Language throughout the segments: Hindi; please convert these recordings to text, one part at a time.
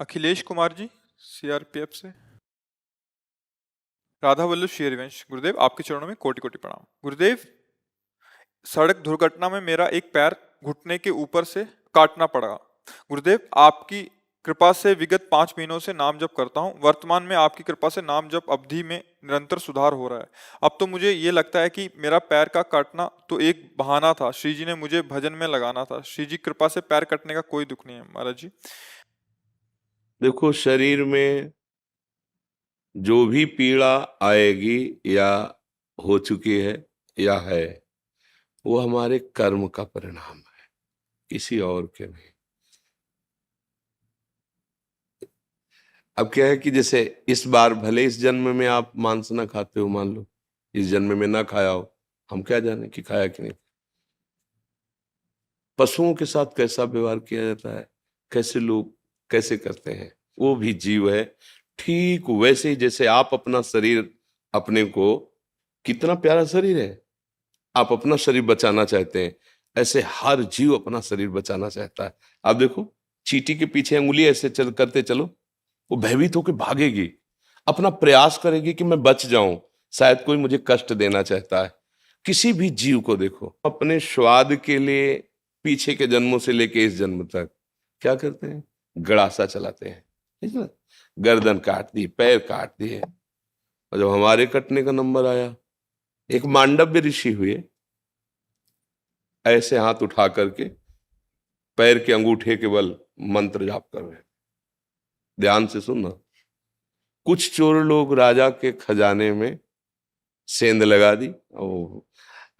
अखिलेश कुमार जी, सीआरपीएफ से। राधा वल्लभ शेरवंश। गुरुदेव, आपके चरणों में कोटि कोटि प्रणाम। गुरुदेव, सड़क दुर्घटना में मेरा एक पैर घुटने के ऊपर से काटना पड़ा। गुरुदेव, आपकी कृपा से विगत 5 महीनों से नाम जप करता हूँ। वर्तमान में आपकी कृपा से नाम जप अवधि में निरंतर सुधार हो रहा है। अब तो मुझे ये लगता है कि मेरा पैर का काटना तो एक बहाना था। श्री जी ने मुझे भजन में लगाना था। श्री जी कृपा से पैर कटने का कोई दुख नहीं है महाराज जी। देखो, शरीर में जो भी पीड़ा आएगी या हो चुकी है या है, वो हमारे कर्म का परिणाम है, किसी और के नहीं। अब क्या है कि जैसे इस बार भले इस जन्म में आप मांस ना खाते हो, मान लो इस जन्म में ना खाया हो, हम क्या जाने कि खाया कि नहीं। पशुओं के साथ कैसा व्यवहार किया जाता है, कैसे लोग कैसे करते हैं, वो भी जीव है। ठीक वैसे ही जैसे आप अपना शरीर, अपने को, कितना प्यारा शरीर है, आप अपना शरीर बचाना चाहते हैं, ऐसे हर जीव अपना शरीर बचाना चाहता है। आप देखो, चींटी के पीछे अंगुली ऐसे करते चलो, वो भयभीत होकर भागेगी, अपना प्रयास करेगी कि मैं बच जाऊं, शायद कोई मुझे कष्ट देना चाहता है। किसी भी जीव को देखो, अपने स्वाद के लिए पीछे के जन्मों से लेके इस जन्म तक क्या करते हैं, गड़ासा चलाते हैं, ठीक है ना? गर्दन काट दी, पैर काट दिए। और जब हमारे कटने का नंबर आया, एक मांडव्य ऋषि हुए, ऐसे हाथ उठा करके पैर के अंगूठे के बल मंत्र जाप कर रहे हैं। ध्यान से सुनना। कुछ चोर लोग राजा के खजाने में सेंध लगा दी। ओ,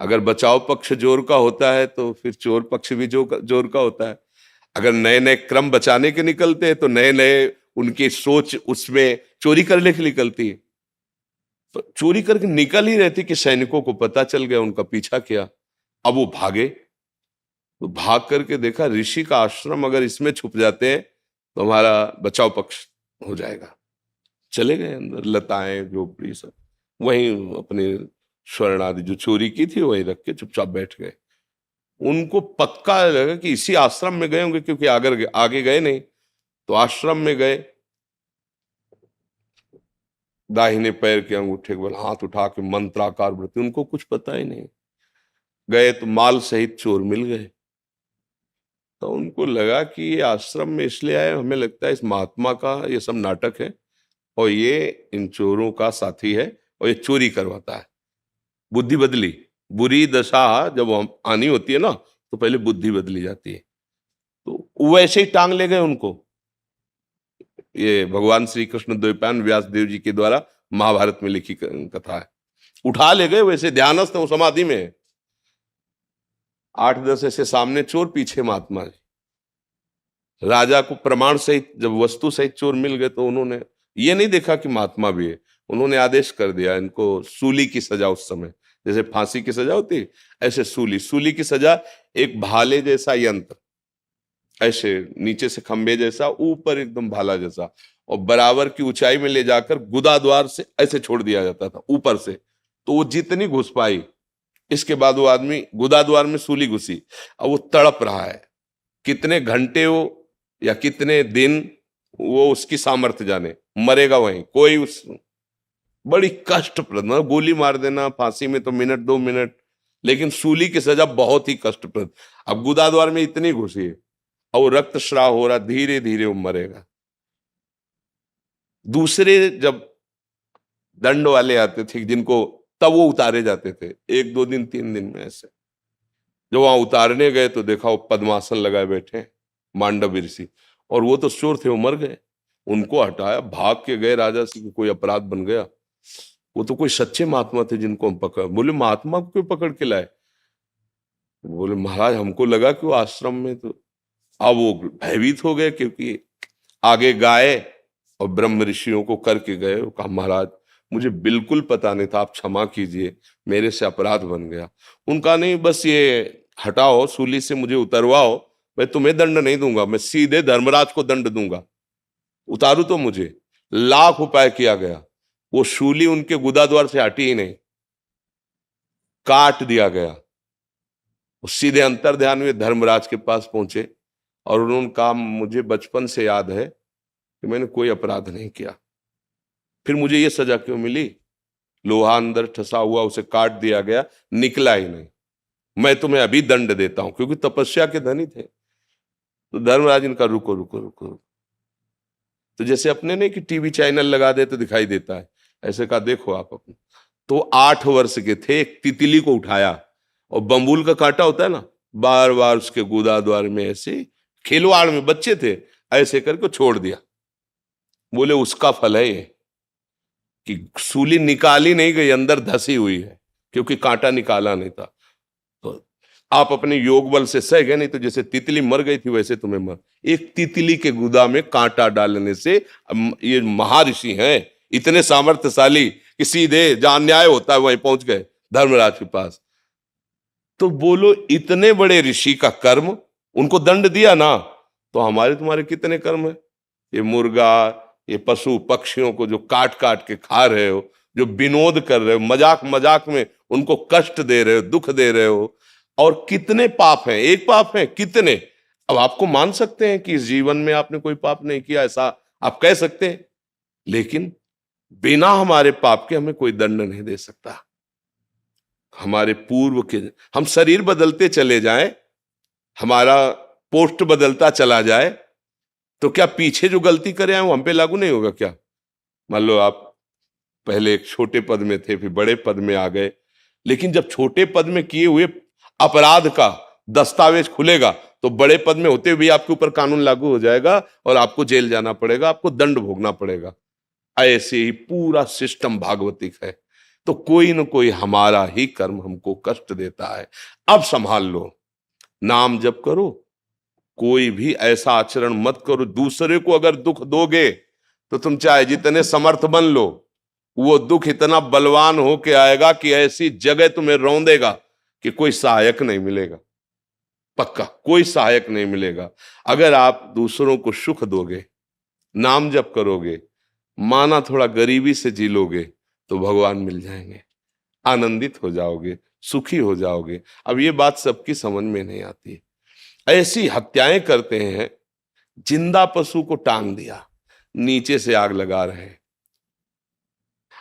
अगर बचाव पक्ष जोर का होता है तो फिर चोर पक्ष भी जोर का होता है। अगर नए नए क्रम बचाने के निकलते हैं तो नए नए उनकी सोच उसमें चोरी करने की निकलती है। तो चोरी करके निकल ही रहती कि सैनिकों को पता चल गया, उनका पीछा किया। अब वो भागे, तो भाग करके देखा ऋषि का आश्रम, अगर इसमें छुप जाते हैं तो हमारा बचाव पक्ष हो जाएगा। चले गए अंदर, लताएं झोपड़ी सब वहीं अपने स्वर्ण आदि जो चोरी की थी वहीं रख के चुपचाप बैठ गए। उनको पक्का लगा कि इसी आश्रम में गए होंगे, क्योंकि आगे आगे गए नहीं। तो आश्रम में गए, दाहिने पैर के अंगूठे के बल हाथ उठा के मंत्राकार वृत्ति, उनको कुछ पता ही नहीं। गए तो माल सहित चोर मिल गए। तो उनको लगा कि ये आश्रम में इसलिए आए, हमें लगता है इस महात्मा का ये सब नाटक है और ये इन चोरों का साथी है और ये चोरी करवाता है। बुद्धि बदली। बुरी दशा जब हम आनी होती है ना, तो पहले बुद्धि बदली जाती है। तो वैसे ही टांग ले गए उनको। ये भगवान श्री कृष्ण द्वैपायन व्यास देव जी के द्वारा महाभारत में लिखी कथा है। उठा ले गए, वैसे ध्यानस्थ वो समाधि में है। 8-10 ऐसे सामने चोर, पीछे महात्मा जी। राजा को प्रमाण सहित जब वस्तु सहित चोर मिल गए तो उन्होंने ये नहीं देखा कि महात्मा भी है। उन्होंने आदेश कर दिया इनको सूली की सजा। उस समय जैसे फांसी की सजा होती, ऐसे सूली की सजा। एक भाले जैसा यंत्र, ऐसे नीचे से खंबे जैसा, ऊपर एकदम भाला जैसा, और बराबर की ऊंचाई में ले जाकर गुदा द्वार से ऐसे छोड़ दिया जाता था ऊपर से। तो वो जितनी घुस पाई, इसके बाद वो आदमी गुदा द्वार में सूली घुसी। अब वो तड़प रहा है, कितने घंटे हो या कितने दिन, वो उसकी सामर्थ्य जाने, मरेगा वहीं कोई। उस बड़ी कष्टप्रद, मतलब गोली मार देना फांसी में तो मिनट 2 मिनट, लेकिन सूली की सजा बहुत ही कष्टप्रद। अब गुदा द्वार में इतनी घुसी है और वो रक्त स्राव हो रहा, धीरे धीरे वो मरेगा। दूसरे जब दंड वाले आते थे जिनको, तब वो उतारे जाते थे 1-2 दिन 3 दिन में। ऐसे जब वहां उतारने गए तो देखा वो पद्मासन लगाए बैठे मांडव ऋषि, और वो तो चोर थे, वो मर गए। उनको हटाया, भाग के गए राजा से, कोई अपराध बन गया। वो तो कोई सच्चे महात्मा थे जिनको हम पकड़, बोले महात्मा को क्यों पकड़ के लाए? बोले महाराज हमको लगा कि वो आश्रम में। तो अब वो भयभीत हो गए, क्योंकि आगे गाय और ब्रह्म ऋषियों को करके गए। वो कहा महाराज मुझे बिल्कुल पता नहीं था, आप क्षमा कीजिए, मेरे से अपराध बन गया। उनका नहीं, बस ये हटाओ, सूली से मुझे उतरवाओ, मैं तुम्हें दंड नहीं दूंगा, मैं सीधे धर्मराज को दंड दूंगा, उतारू तो मुझे। लाख उपाय किया गया, वो शूली उनके गुदा द्वार से हटी ही नहीं, काट दिया गया। वो सीधे अंतर ध्यान में धर्मराज के पास पहुंचे और उन्होंने कहा मुझे बचपन से याद है कि कि मैंने कोई अपराध नहीं किया, फिर मुझे ये सजा क्यों मिली? लोहा अंदर ठसा हुआ, उसे काट दिया गया, निकला ही नहीं। मैं तुम्हें अभी दंड देता हूं, क्योंकि तपस्या के धनी थे। तो धर्मराज इनका रुको रुको रुको, तो जैसे अपने नहीं कि टीवी चैनल लगा दे तो दिखाई देता है, ऐसे कहा देखो आप अपने। तो 8 वर्ष के थे, एक तितली को उठाया और बम्बूल का कांटा होता है ना, बार बार उसके गुदा द्वार में ऐसे खिलवाड़ में, बच्चे थे, ऐसे करके छोड़ दिया। बोले उसका फल है ये कि सूली निकाली नहीं गई, अंदर धसी हुई है, क्योंकि कांटा निकाला नहीं था। तो आप अपने योग बल से सह गए, नहीं तो जैसे तितली मर गई थी वैसे तुम्हें मर। एक तितली के गुदा में कांटा डालने से, ये महर्षि हैं इतने सामर्थ्यशाली कि सीधे जहां न्याय होता है वहीं पहुंच गए धर्मराज के पास। तो बोलो इतने बड़े ऋषि का कर्म, उनको दंड दिया ना, तो हमारे तुम्हारे कितने कर्म है? ये मुर्गा, ये पशु पक्षियों को जो काट काट के खा रहे हो, जो विनोद कर रहे हो, मजाक मजाक में उनको कष्ट दे रहे हो, दुख दे रहे हो, और कितने पाप हैं? एक पाप है कितने? अब आपको मान सकते हैं कि इस जीवन में आपने कोई पाप नहीं किया, ऐसा आप कह सकते हैं, लेकिन बिना हमारे पाप के हमें कोई दंड नहीं दे सकता। हमारे पूर्व के, हम शरीर बदलते चले जाएं, हमारा पोस्ट बदलता चला जाए, तो क्या पीछे जो गलती करे हैं वो हम पे लागू नहीं होगा क्या? मान लो आप पहले एक छोटे पद में थे, फिर बड़े पद में आ गए, लेकिन जब छोटे पद में किए हुए अपराध का दस्तावेज खुलेगा तो बड़े पद में होते हुए आपके ऊपर कानून लागू हो जाएगा और आपको जेल जाना पड़ेगा, आपको दंड भोगना पड़ेगा। ऐसे ही पूरा सिस्टम भागवतिक है। तो कोई न कोई हमारा ही कर्म हमको कष्ट देता है। अब संभाल लो, नाम जप करो, कोई भी ऐसा आचरण मत करो। दूसरे को अगर दुख दोगे तो तुम चाहे जितने समर्थ बन लो, वो दुख इतना बलवान होके आएगा कि ऐसी जगह तुम्हें रौंदेगा कि कोई सहायक नहीं मिलेगा। पक्का कोई सहायक नहीं मिलेगा। अगर आप दूसरों को सुख दोगे, नाम जप करोगे, माना थोड़ा गरीबी से जी लोगे, तो भगवान मिल जाएंगे, आनंदित हो जाओगे, सुखी हो जाओगे। अब ये बात सबकी समझ में नहीं आती। ऐसी हत्याएं करते हैं, जिंदा पशु को टांग दिया, नीचे से आग लगा रहे हैं।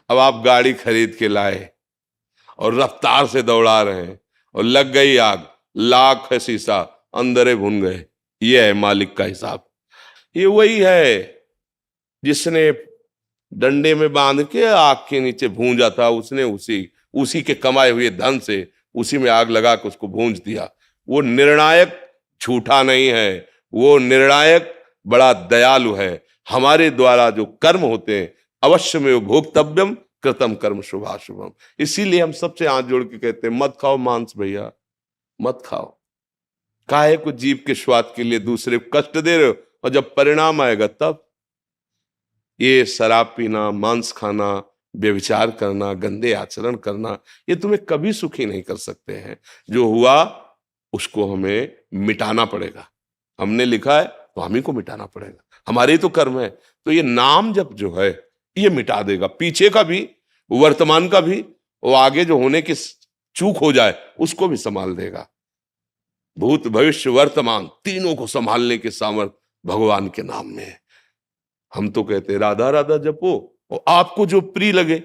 अब आप गाड़ी खरीद के लाए और रफ्तार से दौड़ा रहे हैं और लग गई आग, लाख है शीशा, अंदर भुन गए। ये है मालिक का हिसाब। ये वही है जिसने डंडे में बांध के आग के नीचे भूंजा था, उसने उसी के कमाए हुए धन से उसी में आग लगा के उसको भूंज दिया। वो निर्णायक झूठा नहीं है, वो निर्णायक बड़ा दयालु है। हमारे द्वारा जो कर्म होते हैं, अवश्य में भोक्तव्यम कृतम कर्म शुभाशुभम। इसीलिए हम सबसे हाथ जोड़ के कहते हैं, मत खाओ मांस भैया, मत खाओ। काहे को जीव के स्वाद के लिए दूसरे को कष्ट दे रहे हो, और जब परिणाम आएगा तब। ये शराब पीना, मांस खाना, व्यभिचार करना, गंदे आचरण करना, ये तुम्हें कभी सुखी नहीं कर सकते हैं। जो हुआ उसको हमें मिटाना पड़ेगा। हमने लिखा है तो हम ही को मिटाना पड़ेगा, हमारे ही तो कर्म है। तो ये नाम जप जो है ये मिटा देगा, पीछे का भी, वर्तमान का भी, वो आगे जो होने की चूक हो जाए उसको भी संभाल देगा। भूत भविष्य वर्तमान तीनों को संभालने के सामर्थ भगवान के नाम में है। हम तो कहते हैं राधा राधा जपो, और आपको जो प्रिय लगे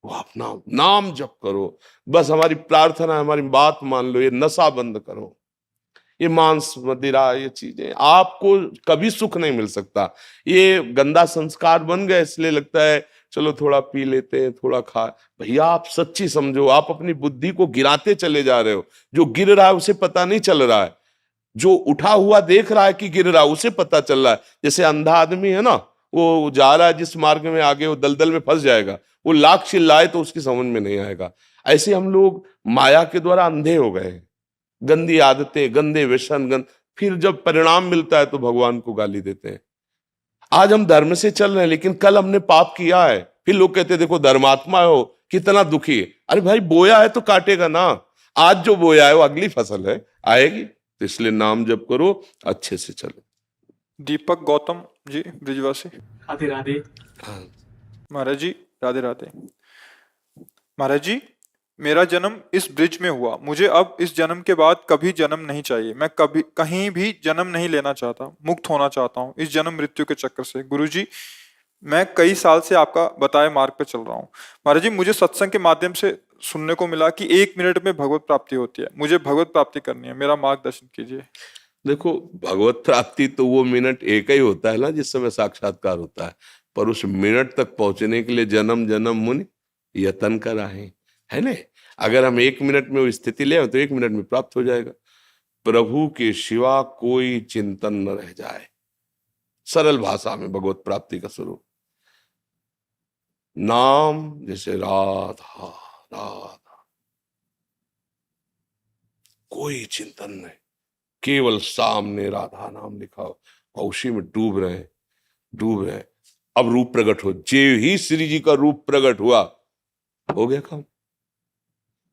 वो आप नाम जप करो। बस हमारी प्रार्थना है, हमारी बात मान लो, ये नशा बंद करो, ये मांस मदिरा, ये चीजें आपको कभी सुख नहीं मिल सकता। ये गंदा संस्कार बन गए, इसलिए लगता है चलो थोड़ा पी लेते हैं, थोड़ा खा। भैया आप सच्ची समझो, आप अपनी बुद्धि को गिराते चले जा रहे हो। जो गिर रहा है उसे पता नहीं चल रहा है, जो उठा हुआ देख रहा है कि गिर रहा है उसे पता चल रहा है। जैसे अंधा आदमी है ना, वो जा रहा है जिस मार्ग में, आगे वो दलदल में फंस जाएगा, वो लाख चिल्लाए तो उसकी समझ में नहीं आएगा। ऐसे हम लोग माया के द्वारा अंधे हो गए, गंदी आदतें, गंदे व्यसन, फिर जब परिणाम मिलता है तो भगवान को गाली देते हैं। आज हम धर्म से चल रहे हैं, लेकिन कल हमने पाप किया है, फिर लोग कहते हैं देखो धर्मात्मा हो, कितना दुखी है। अरे भाई बोया है तो काटेगा ना, आज जो बोया है वो अगली फसल है, आएगी। तो इसलिए नाम जप करो, अच्छे से चलो। दीपक गौतम जी, ब्रिजवासी। राधे राधे। महाराज जी राधे राधे। महाराज जी, मेरा जन्म इस ब्रिज में हुआ, मुझे अब इस जन्म के बाद कभी जन्म नहीं चाहिए, मैं कभी कहीं भी जन्म नहीं लेना चाहता, मुक्त होना चाहता हूँ इस जन्म मृत्यु के चक्र से। गुरुजी, मैं कई साल से आपका बताए मार्ग पे चल रहा हूँ। महाराज जी, मुझे सत्संग के माध्यम से सुनने को मिला कि 1 मिनट में भगवत प्राप्ति होती है, मुझे भगवत प्राप्ति करनी है, मेरा मार्गदर्शन कीजिए। देखो, भगवत प्राप्ति तो वो मिनट एक ही होता है ना जिस समय साक्षात्कार होता है, पर उस मिनट तक पहुंचने के लिए जन्म जन्म मुनि यतन कर आए है ना। अगर हम 1 मिनट में वो स्थिति ले आए तो 1 मिनट में प्राप्त हो जाएगा। प्रभु के सिवा कोई चिंतन न रह जाए, सरल भाषा में भगवत प्राप्ति का स्वरूप। नाम जैसे राधा राधा, कोई चिंतन नहीं, केवल सामने राधा नाम लिखा हो और उसी में डूब रहे हैं। अब रूप प्रकट हो, जे ही श्री जी का रूप प्रकट हुआ, हो गया काम।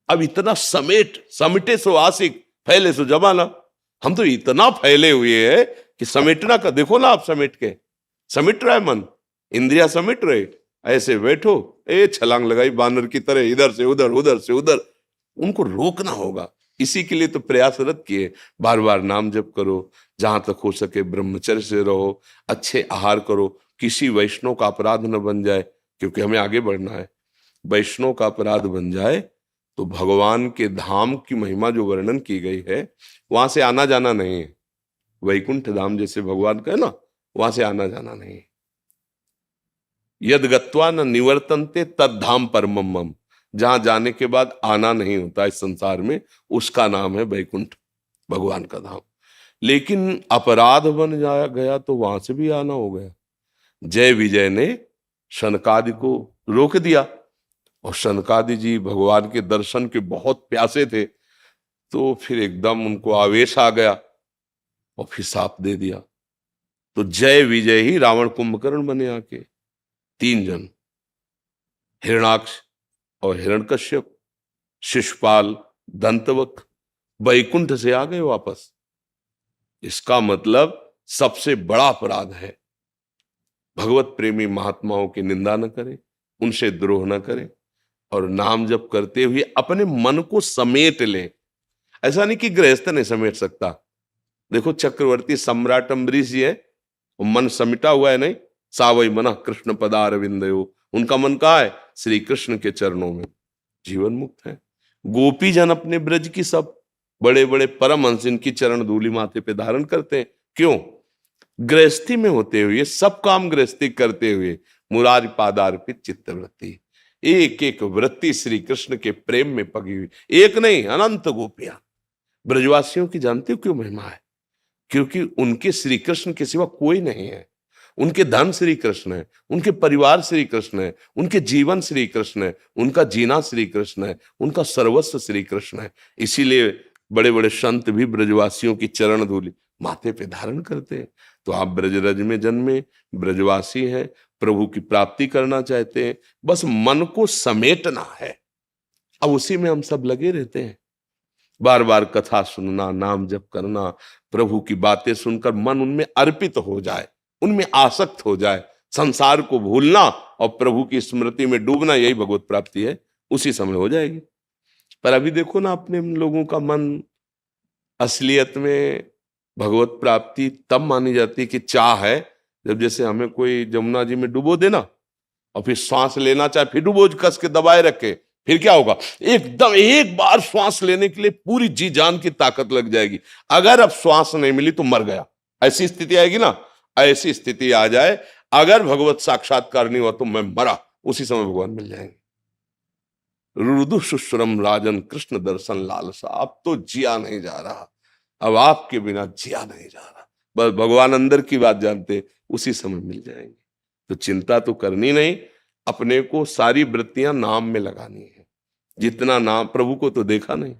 अब इतना समेटे सो आशिक, फैले सो जमाना। हम तो इतना फैले हुए हैं कि समेटना का देखो ना, आप समेट रहा है मन, इंद्रिया समेट रहे, ऐसे बैठो, छलांग लगाई बानर की तरह, इधर से उधर उधर से उधर। उनको रोकना होगा, इसी के लिए तो प्रयासरत किए। बार बार नाम जप करो, जहां तक हो सके ब्रह्मचर्य से रहो, अच्छे आहार करो, किसी वैष्णव का अपराध न बन जाए, क्योंकि हमें आगे बढ़ना है। वैष्णव का अपराध बन जाए तो भगवान के धाम की महिमा जो वर्णन की गई है, वहां से आना जाना नहीं है। वैकुंठ धाम जैसे भगवान का है ना, वहां से आना जाना नहीं है। यद गत्वा न निवर्तन्ते तद धाम परमम मम, जहां जाने के बाद आना नहीं होता इस संसार में, उसका नाम है वैकुंठ, भगवान का धाम। लेकिन अपराध बन जाया गया तो वहां से भी आना हो गया। जय विजय ने शनकादि को रोक दिया, और शनकादि जी भगवान के दर्शन के बहुत प्यासे थे, तो फिर एकदम उनको आवेश आ गया और फिर शाप दे दिया। तो जय विजय ही रावण कुंभकर्ण बने आके, 3 जन, हिरणाक्ष और हिरण्यकश्यप, शिशुपाल, दंतवक्र, वैकुंठ से आ गए वापस। इसका मतलब सबसे बड़ा अपराध है भगवत प्रेमी महात्माओं की निंदा न करें, उनसे द्रोह न करें, और नाम जप करते हुए अपने मन को समेट ले। ऐसा नहीं कि गृहस्थ नहीं समेट सकता। देखो, चक्रवर्ती सम्राट अम्बरीश जी है, वो मन समिटा हुआ है नहीं, सावई मना कृष्ण पदारविंदयो, उनका मन कहाँ है? श्री कृष्ण के चरणों में, जीवन मुक्त है। गोपी जन अपने ब्रज की सब बड़े बड़े परमहंस इनकी चरण धूलि माथे पे धारण करते हैं। क्यों? गृहस्थी में होते हुए, सब काम गृहस्थी करते हुए, मुरारी पादार्पित चित्तवृत्ति, एक एक वृत्ति श्री कृष्ण के प्रेम में पगी हुई। एक नहीं, अनंत गोपियां। ब्रजवासियों की जानते हो क्यों महिमा है? क्योंकि उनके श्री कृष्ण के सिवा कोई नहीं है। उनके धन श्री कृष्ण है, उनके परिवार श्री कृष्ण है, उनके जीवन श्री कृष्ण है, उनका जीना श्री कृष्ण है, उनका सर्वस्व श्री कृष्ण है। इसीलिए बड़े बड़े संत भी ब्रजवासियों की चरण धूलि माथे पे धारण करते हैं। तो आप ब्रजरज में जन्मे, ब्रजवासी हैं, प्रभु की प्राप्ति करना चाहते हैं, बस मन को समेटना है। अब उसी में हम सब लगे रहते हैं, बार बार कथा सुनना, नाम जप करना, प्रभु की बातें सुनकर मन उनमें अर्पित हो जाए, उनमें आसक्त हो जाए, संसार को भूलना और प्रभु की स्मृति में डूबना, यही भगवत प्राप्ति है। उसी समय हो जाएगी। पर अभी देखो ना, अपने लोगों का मन असलियत में भगवत प्राप्ति तब मानी जाती है कि चाह है, जब जैसे हमें कोई जमुना जी में डुबो देना और फिर श्वास लेना चाहे, फिर डुबो कस के दबाए रखे, फिर क्या होगा? एकदम एक बार श्वास लेने के लिए पूरी जी जान की ताकत लग जाएगी। अगर अब श्वास नहीं मिली तो मर गया, ऐसी स्थिति आएगी ना। ऐसी स्थिति आ जाए, अगर भगवत साक्षात्कार नहीं हुआ तो मैं मरा, उसी समय भगवान मिल जाएंगे। रुदु शुश्रम राजन कृष्ण दर्शन लालसा, अब तो जिया नहीं जा रहा, अब आपके बिना जिया नहीं जा रहा। बस भगवान अंदर की बात जानते, उसी समय मिल जाएंगे। तो चिंता तो करनी नहीं, अपने को सारी वृत्तियां नाम में लगानी है। जितना नाम, प्रभु को तो देखा नहीं,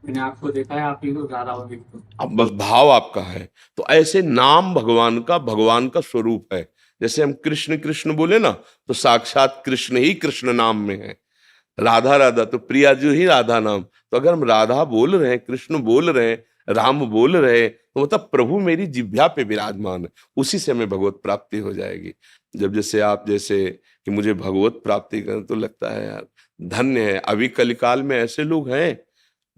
मैंने आपको देखा है, आप ही को ज्यादा हो देखते। अब बस भाव आपका है। तो ऐसे नाम भगवान का स्वरूप है। जैसे हम कृष्ण कृष्ण बोले ना, तो साक्षात कृष्ण ही कृष्ण नाम में है। राधा राधा तो प्रिया जो ही राधा नाम। तो अगर हम राधा बोल रहे हैं, कृष्ण बोल रहे हैं, राम बोल रहे हैं, तो मतलब प्रभु मेरी जिह्वा पे विराजमान है। उसी से हमें भगवत प्राप्ति हो जाएगी। जब जैसे आप जैसे कि मुझे भगवत प्राप्ति करें, तो लगता है यार धन्य है। अभी कलिकाल में ऐसे लोग हैं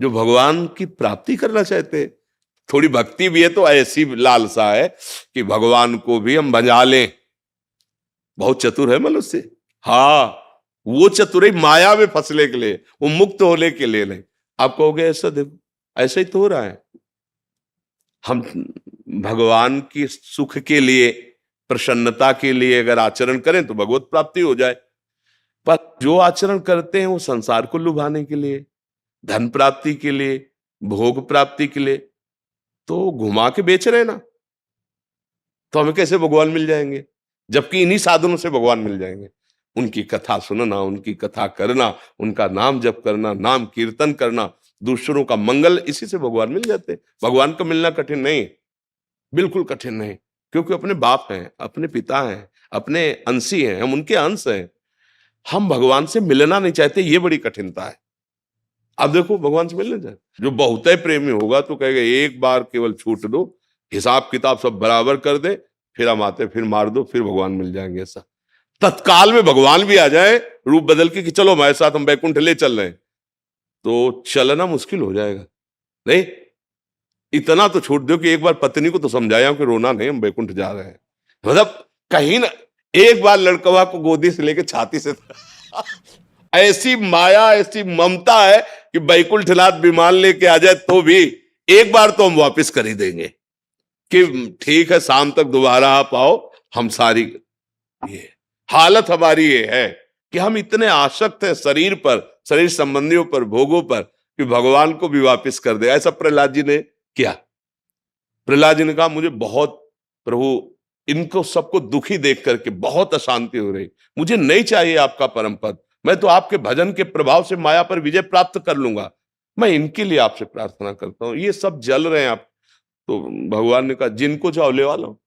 जो भगवान की प्राप्ति करना चाहते हैं। थोड़ी भक्ति भी है तो ऐसी लालसा है कि भगवान को भी हम बजा लें। बहुत चतुर है मनुष्य, हाँ, वो चतुराई माया में फंसने के लिए, वो मुक्त होने के लिए नहीं। आप कहोगे ऐसा देखो, ऐसा ही तो हो रहा है। हम भगवान की सुख के लिए, प्रसन्नता के लिए अगर आचरण करें तो भगवत प्राप्ति हो जाए, पर जो आचरण करते हैं वो संसार को लुभाने के लिए, धन प्राप्ति के लिए, भोग प्राप्ति के लिए, तो घुमा के बेच रहे ना, तो हमें कैसे भगवान मिल जाएंगे? जबकि इन्हीं साधनों से भगवान मिल जाएंगे। उनकी कथा सुनना, उनकी कथा करना, उनका नाम जप करना, नाम कीर्तन करना, दूसरों का मंगल, इसी से भगवान मिल जाते हैं। भगवान को मिलना कठिन नहीं, बिल्कुल कठिन नहीं, क्योंकि अपने बाप हैं, अपने पिता हैं, अपने अंशी हैं, हम उनके अंश हैं। हम भगवान से मिलना नहीं चाहते, ये बड़ी कठिनता है। अब देखो भगवान से मिलना चाहते, जो बहुत ही प्रेमी होगा तो कहेगा एक बार केवल छूट दो, हिसाब किताब सब बराबर कर दे, फिर हम आते, फिर मार दो, फिर भगवान मिल जाएंगे। ऐसा तत्काल में भगवान भी आ जाए रूप बदल के कि चलो हमारे साथ, हम बैकुंठ ले चल रहे हैं, तो चलना मुश्किल हो जाएगा। नहीं, इतना तो छूट दो कि एक बार पत्नी को तो समझाया कि रोना नहीं, हम बैकुंठ जा रहे हैं। मतलब कहीं ना एक बार लड़कवा को गोदी से लेके छाती से ऐसी माया, ऐसी ममता है कि बैकुंठनाथ विमान लेके आ जाए तो भी एक बार तो हम वापस कर ही देंगे कि ठीक है, शाम तक दोबारा आप आओ। हम सारी ये हालत हमारी ये है कि हम इतने आसक्त हैं शरीर पर, शरीर संबंधियों पर, भोगों पर, कि भगवान को भी वापस कर दे। ऐसा प्रहलाद जी ने किया। प्रहलाद जी ने कहा मुझे बहुत, प्रभु इनको सबको दुखी देख करके बहुत अशांति हो रही, मुझे नहीं चाहिए आपका परम पद, मैं तो आपके भजन के प्रभाव से माया पर विजय प्राप्त कर लूंगा, मैं इनके लिए आपसे प्रार्थना करता हूं, ये सब जल रहे हैं आप। तो भगवान ने कहा जिनको चाहो लेवा लो,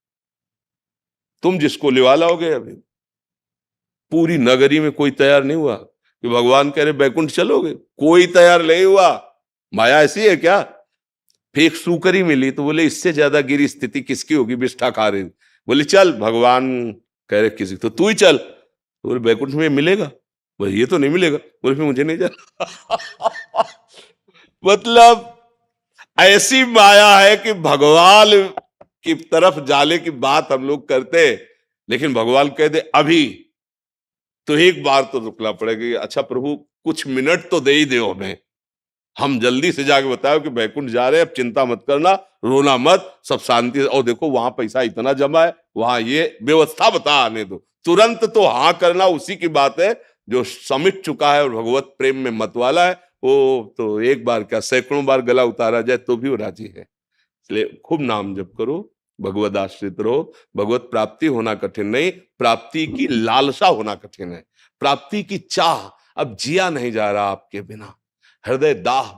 तुम जिसको लेवा लाओगे। अभी पूरी नगरी में कोई तैयार नहीं हुआ कि भगवान कह रहे बैकुंठ चलोगे, कोई तैयार नहीं हुआ। माया ऐसी है क्या? फिर एक सूकरी मिली तो बोले इससे ज्यादा गिरी स्थिति किसकी होगी, बिष्ठा खा रही। बोले चल, भगवान कह रहे किसी, तो तू ही चल। तो बोले बैकुंठ में मिलेगा? बोले ये तो नहीं मिलेगा। बोले फिर मुझे नहीं जाना। मतलब ऐसी माया है कि भगवान की तरफ जाने की बात हम लोग करते, लेकिन भगवान कह दे अभी, तो एक बार तो रुकना पड़ेगा। अच्छा प्रभु कुछ मिनट तो दे ही दो हमें, हम जल्दी से जाके बताओ कि बैकुंठ जा रहे हैं, अब चिंता मत करना, रोना मत, सब शांति। और देखो वहां पैसा इतना जमा है, वहां ये व्यवस्था बता आने दो। तुरंत तो हाँ करना उसी की बात है जो समिट चुका है और भगवत प्रेम में मत वाला है। वो तो एक बार क्या सैकड़ों बार गला उतारा जाए तो भी वो राजी है। इसलिए खूब नाम जप करो, भगवत आश्रित रहो। भगवत प्राप्ति होना कठिन नहीं, प्राप्ति की लालसा होना कठिन है। प्राप्ति की चाह, अब जिया नहीं जा रहा आपके बिना, हृदय दाह,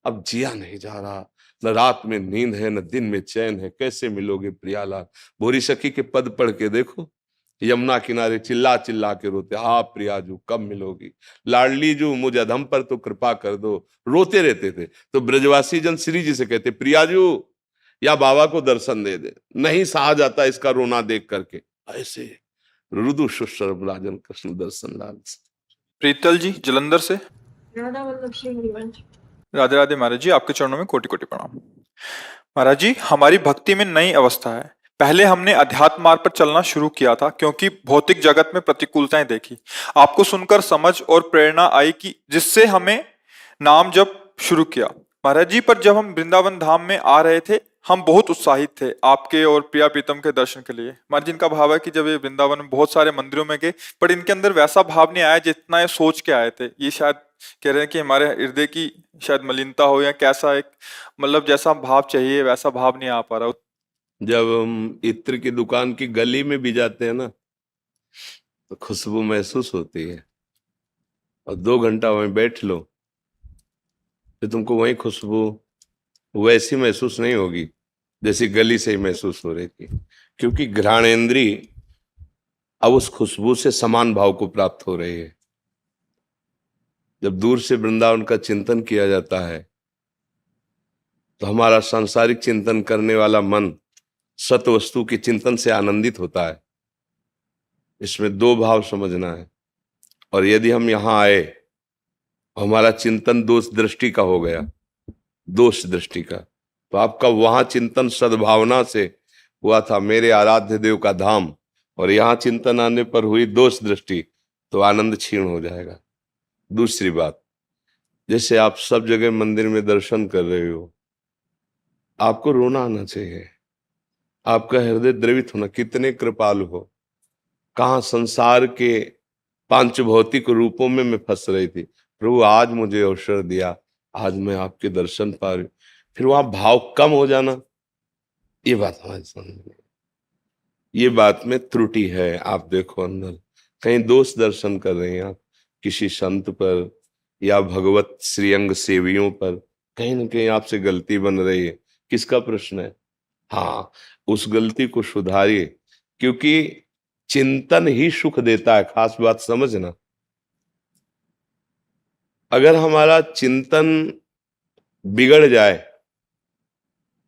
अब जिया नहीं जा रहा, न रात में नींद है न दिन में चैन है, कैसे मिलोगे प्रियालाल। भोरी सखी के पद पढ़ के देखो, यमुना किनारे चिल्ला चिल्ला के रोते, आप प्रियाजू कब मिलोगी, लाडली जू मुझ अधम पर तो कृपा कर दो, रोते रहते थे। तो ब्रजवासी जन श्री जी से कहते प्रियाजू या बाबा को दर्शन दे दे, नहीं सहा जाता इसका रोना देख करके। ऐसे रुदु सुशर्म राजन कृष्ण दर्शन लाल। प्रीतल जी जलंधर से। राधा वल्लभ श्री हरिवंश। राधे राधे महाराज जी, आपके चरणों में कोटि कोटि प्रणाम। महाराज जी, हमारी भक्ति में नई अवस्था है। पहले हमने अध्यात्म मार्ग पर चलना शुरू किया था क्योंकि भौतिक जगत में प्रतिकूलताएं देखी। आपको सुनकर समझ और प्रेरणा आई कि जिससे हमें नाम जप शुरू किया। महाराज जी, पर जब हम वृंदावन धाम में आ रहे थे हम बहुत उत्साहित थे आपके और प्रिया प्रीतम के दर्शन के लिए। महाराज जी, इनका भाव है कि जब ये वृंदावन में बहुत सारे मंदिरों में गए पर इनके अंदर वैसा भाव नहीं आया जितना ये सोच के आए थे। ये शायद कह रहे हैं कि हमारे हृदय की शायद मलिनता हो या कैसा, एक मतलब जैसा भाव चाहिए वैसा भाव नहीं आ पा रहा। जब हम इत्र की दुकान की गली में भी जाते हैं ना तो खुशबू महसूस होती है, और 2 घंटा वहीं बैठ लो तो तुमको वही खुशबू वैसी महसूस नहीं होगी जैसी गली से ही महसूस हो रही थी, क्योंकि घ्राणेंद्री अब उस खुशबू से समान भाव को प्राप्त हो रही है। जब दूर से वृंदावन का चिंतन किया जाता है तो हमारा सांसारिक चिंतन करने वाला मन सत वस्तु के चिंतन से आनंदित होता है। इसमें दो भाव समझना है। और यदि हम यहां आए, हमारा चिंतन दोष दृष्टि का हो गया, दोष दृष्टि का, तो आपका वहां चिंतन सद्भावना से हुआ था, मेरे आराध्य देव का धाम, और यहां चिंतन आने पर हुई दोष दृष्टि, तो आनंद क्षीण हो जाएगा। दूसरी बात, जैसे आप सब जगह मंदिर में दर्शन कर रहे हो, आपको रोना आना चाहिए, आपका हृदय द्रवित होना, कितने कृपालु हो। कहां संसार के पांच भौतिक रूपों में मैं फंस रही थी, प्रभु आज मुझे अवसर दिया, आज मैं आपके दर्शन पा रही हूं। फिर वहां भाव कम हो जाना, ये बात हमारी समझ में, ये बात में त्रुटि है। आप देखो अंदर कहीं दोष दर्शन कर रहे हैं आप किसी संत पर या भगवत श्रीअंग सेवियों पर, कहीं ना कहीं आपसे गलती बन रही है। किसका प्रश्न है? हाँ, उस गलती को सुधारिए, क्योंकि चिंतन ही सुख देता है। खास बात समझना, अगर हमारा चिंतन बिगड़ जाए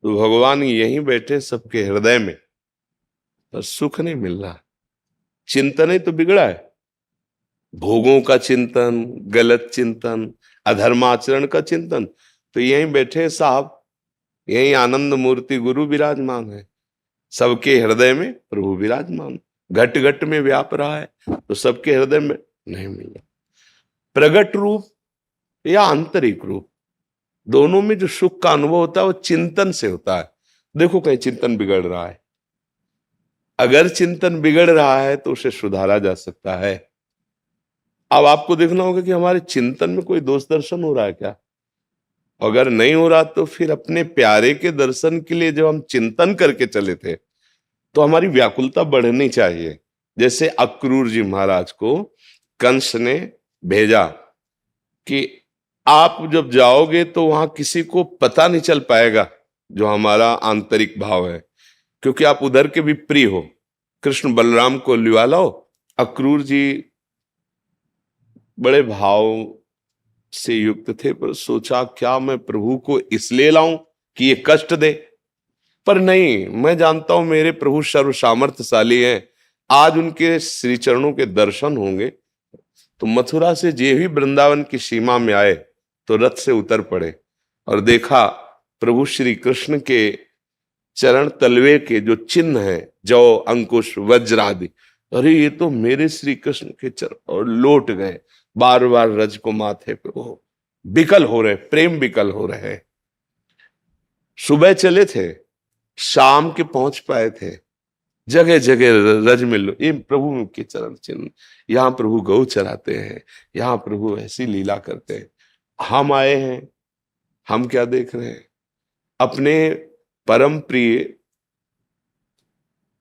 तो भगवान यहीं बैठे सबके हृदय में, पर सुख नहीं मिल रहा। चिंतन ही तो बिगड़ा है, भोगों का चिंतन, गलत चिंतन, अधर्माचरण का चिंतन। तो यहीं बैठे साहब, यहीं आनंद मूर्ति गुरु विराजमान है, सबके हृदय में प्रभु विराजमान, घट घट में व्याप रहा है, तो सबके हृदय में नहीं मिल रहा। प्रगट रूप या आंतरिक रूप, दोनों में जो सुख का अनुभव होता है वो चिंतन से होता है। देखो कहीं चिंतन बिगड़ रहा है, अगर चिंतन बिगड़ रहा है तो उसे सुधारा जा सकता है। अब आपको देखना होगा कि हमारे चिंतन में कोई दोष दर्शन हो रहा है क्या। अगर नहीं हो रहा तो फिर अपने प्यारे के दर्शन के लिए जब हम चिंतन करके चले थे तो हमारी व्याकुलता बढ़नी चाहिए। जैसे अक्रूर जी महाराज को कंस ने भेजा कि आप जब जाओगे तो वहां किसी को पता नहीं चल पाएगा जो हमारा आंतरिक भाव है, क्योंकि आप उधर के भी प्रिय हो, कृष्ण बलराम को लिवा लाओ। अक्रूर जी बड़े भाव से युक्त थे, पर सोचा क्या मैं प्रभु को इसलिए लाऊं कि ये कष्ट दे, पर नहीं, मैं जानता हूं मेरे प्रभु सर्व सामर्थ्यशाली हैं, आज उनके श्री चरणों के दर्शन होंगे। तो मथुरा से जे ही वृंदावन की सीमा में आए तो रथ से उतर पड़े और देखा प्रभु श्री कृष्ण के चरण तलवे के जो चिन्ह हैं, जौ, अंकुश, वज्र आदि, अरे ये तो मेरे श्री कृष्ण के चरण, और लौट गए। बार बार रज को माथे पे वो विकल हो रहे, प्रेम विकल हो रहे। सुबह चले थे, शाम के पहुंच पाए थे, जगह जगह रज मिल लो, ये प्रभु के चरण चिन्ह, यहाँ प्रभु गौ चराते हैं, यहाँ प्रभु ऐसी लीला करते हैं। हम आए हैं, हम क्या देख रहे हैं? अपने परम प्रिय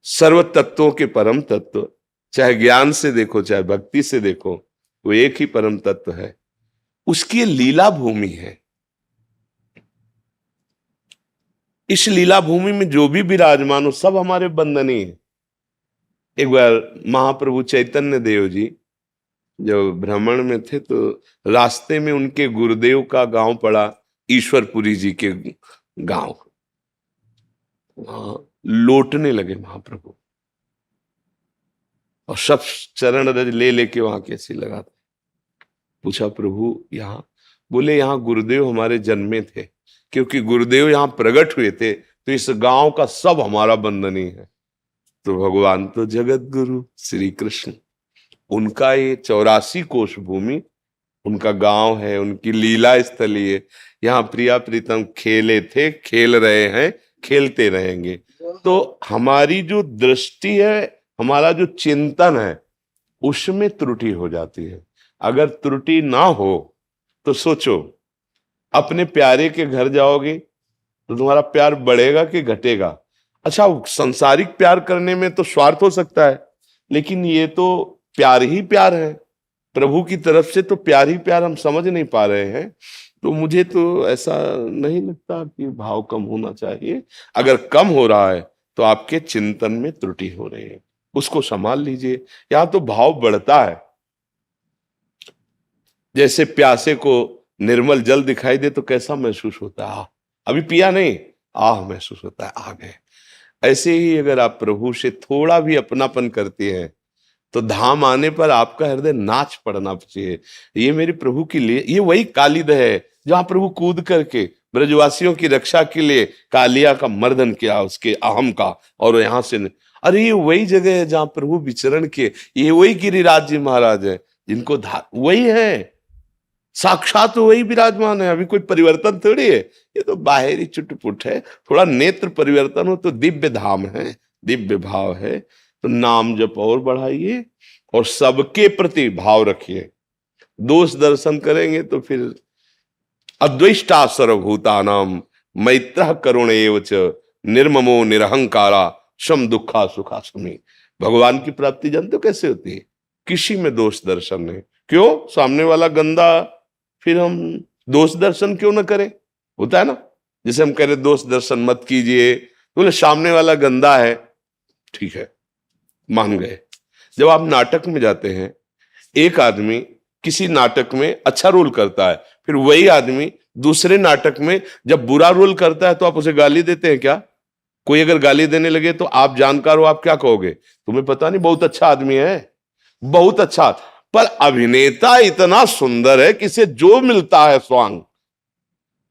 सर्व तत्वों के परम तत्व, चाहे ज्ञान से देखो चाहे भक्ति से देखो, वो एक ही परम तत्व है, उसकी लीला भूमि है। इस लीला भूमि में जो भी विराजमान हो सब हमारे बंधनी है। एक बार महाप्रभु चैतन्य देव जी जब भ्रमण में थे तो रास्ते में उनके गुरुदेव का गांव पड़ा, ईश्वरपुरी जी के गांव। लौटने लगे महाप्रभु और सब चरण रज ले लेके वहां कैसी लगाते। पूछा प्रभु यहाँ? बोले यहाँ गुरुदेव हमारे जन्मे थे, क्योंकि गुरुदेव यहाँ प्रकट हुए थे तो इस गांव का सब हमारा बंधनी है। तो भगवान तो जगत गुरु श्री कृष्ण, उनका ये 84 कोश भूमि उनका गांव है, उनकी लीला स्थली है। यहाँ प्रिया प्रीतम खेले थे, खेल रहे हैं, खेलते रहेंगे। तो हमारी जो दृष्टि है, हमारा जो चिंतन है, उसमें त्रुटि हो जाती है। अगर त्रुटि ना हो तो सोचो, अपने प्यारे के घर जाओगे तो तुम्हारा प्यार बढ़ेगा कि घटेगा? अच्छा, संसारिक प्यार करने में तो स्वार्थ हो सकता है, लेकिन ये तो प्यार ही प्यार है, प्रभु की तरफ से तो प्यार ही प्यार हम समझ नहीं पा रहे हैं। तो मुझे तो ऐसा नहीं लगता कि भाव कम होना चाहिए। अगर कम हो रहा है तो आपके चिंतन में त्रुटि हो रही है, उसको संभाल लीजिए। यहां तो भाव बढ़ता है। जैसे प्यासे को निर्मल जल दिखाई दे तो कैसा महसूस होता है? अभी पिया नहीं, आह महसूस होता है, आ गए। ऐसे ही अगर आप प्रभु से थोड़ा भी अपनापन करते हैं तो धाम आने पर आपका हृदय नाच पड़ना चाहिए। ये मेरे प्रभु के लिए, ये वही कालिद है जहां प्रभु कूद करके ब्रजवासियों की रक्षा के लिए कालिया का मर्दन किया, उसके अहम का, और यहां से अरे ये वही जगह है जहां प्रभु विचरण किए। ये वही गिरिराज जी महाराज है जिनको वही है, साक्षात वही विराजमान है। अभी कोई परिवर्तन थोड़ी है, ये तो बाहरी चुटपुट है। थोड़ा नेत्र परिवर्तन हो तो दिव्य धाम है, दिव्य भाव है। तो नाम जप और बढ़ाइए और सबके प्रति भाव रखिए। दोष दर्शन करेंगे तो फिर अद्वेष्टा सर्वभूतानाम मैत्रः करुण एव च निर्ममो निरहंकारा सम दुखा सुखा समी। भगवान की प्राप्ति जानते हो कैसे होती है? किसी में दोष दर्शन नहीं। क्यों? सामने वाला गंदा, फिर हम दोष दर्शन क्यों ना करें? होता है ना, जैसे हम कह रहे दोष दर्शन मत कीजिए, तो बोले सामने वाला गंदा है, ठीक है मान गए। जब आप नाटक में जाते हैं, एक आदमी किसी नाटक में अच्छा रोल करता है, फिर वही आदमी दूसरे नाटक में जब बुरा रोल करता है तो आप उसे गाली देते हैं क्या? कोई अगर गाली देने लगे तो आप जानकार हो, आप क्या कहोगे? तुम्हें पता नहीं बहुत अच्छा आदमी है, बहुत अच्छा, पर अभिनेता इतना सुंदर है कि इसे जो मिलता है स्वांग,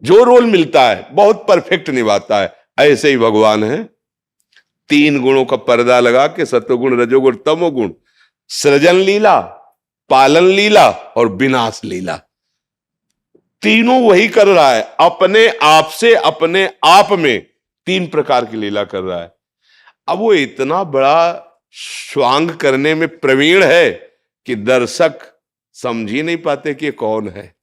जो रोल मिलता है बहुत परफेक्ट निभाता है। ऐसे ही भगवान है, 3 गुणों का पर्दा लगा के, सत्वगुण रजोगुण तमोगुण, सृजन लीला, पालन लीला और विनाश लीला, तीनों वही कर रहा है। अपने आप से, अपने आप में 3 प्रकार की लीला कर रहा है। अब वो इतना बड़ा स्वांग करने में प्रवीण है कि दर्शक समझ ही नहीं पाते कि कौन है।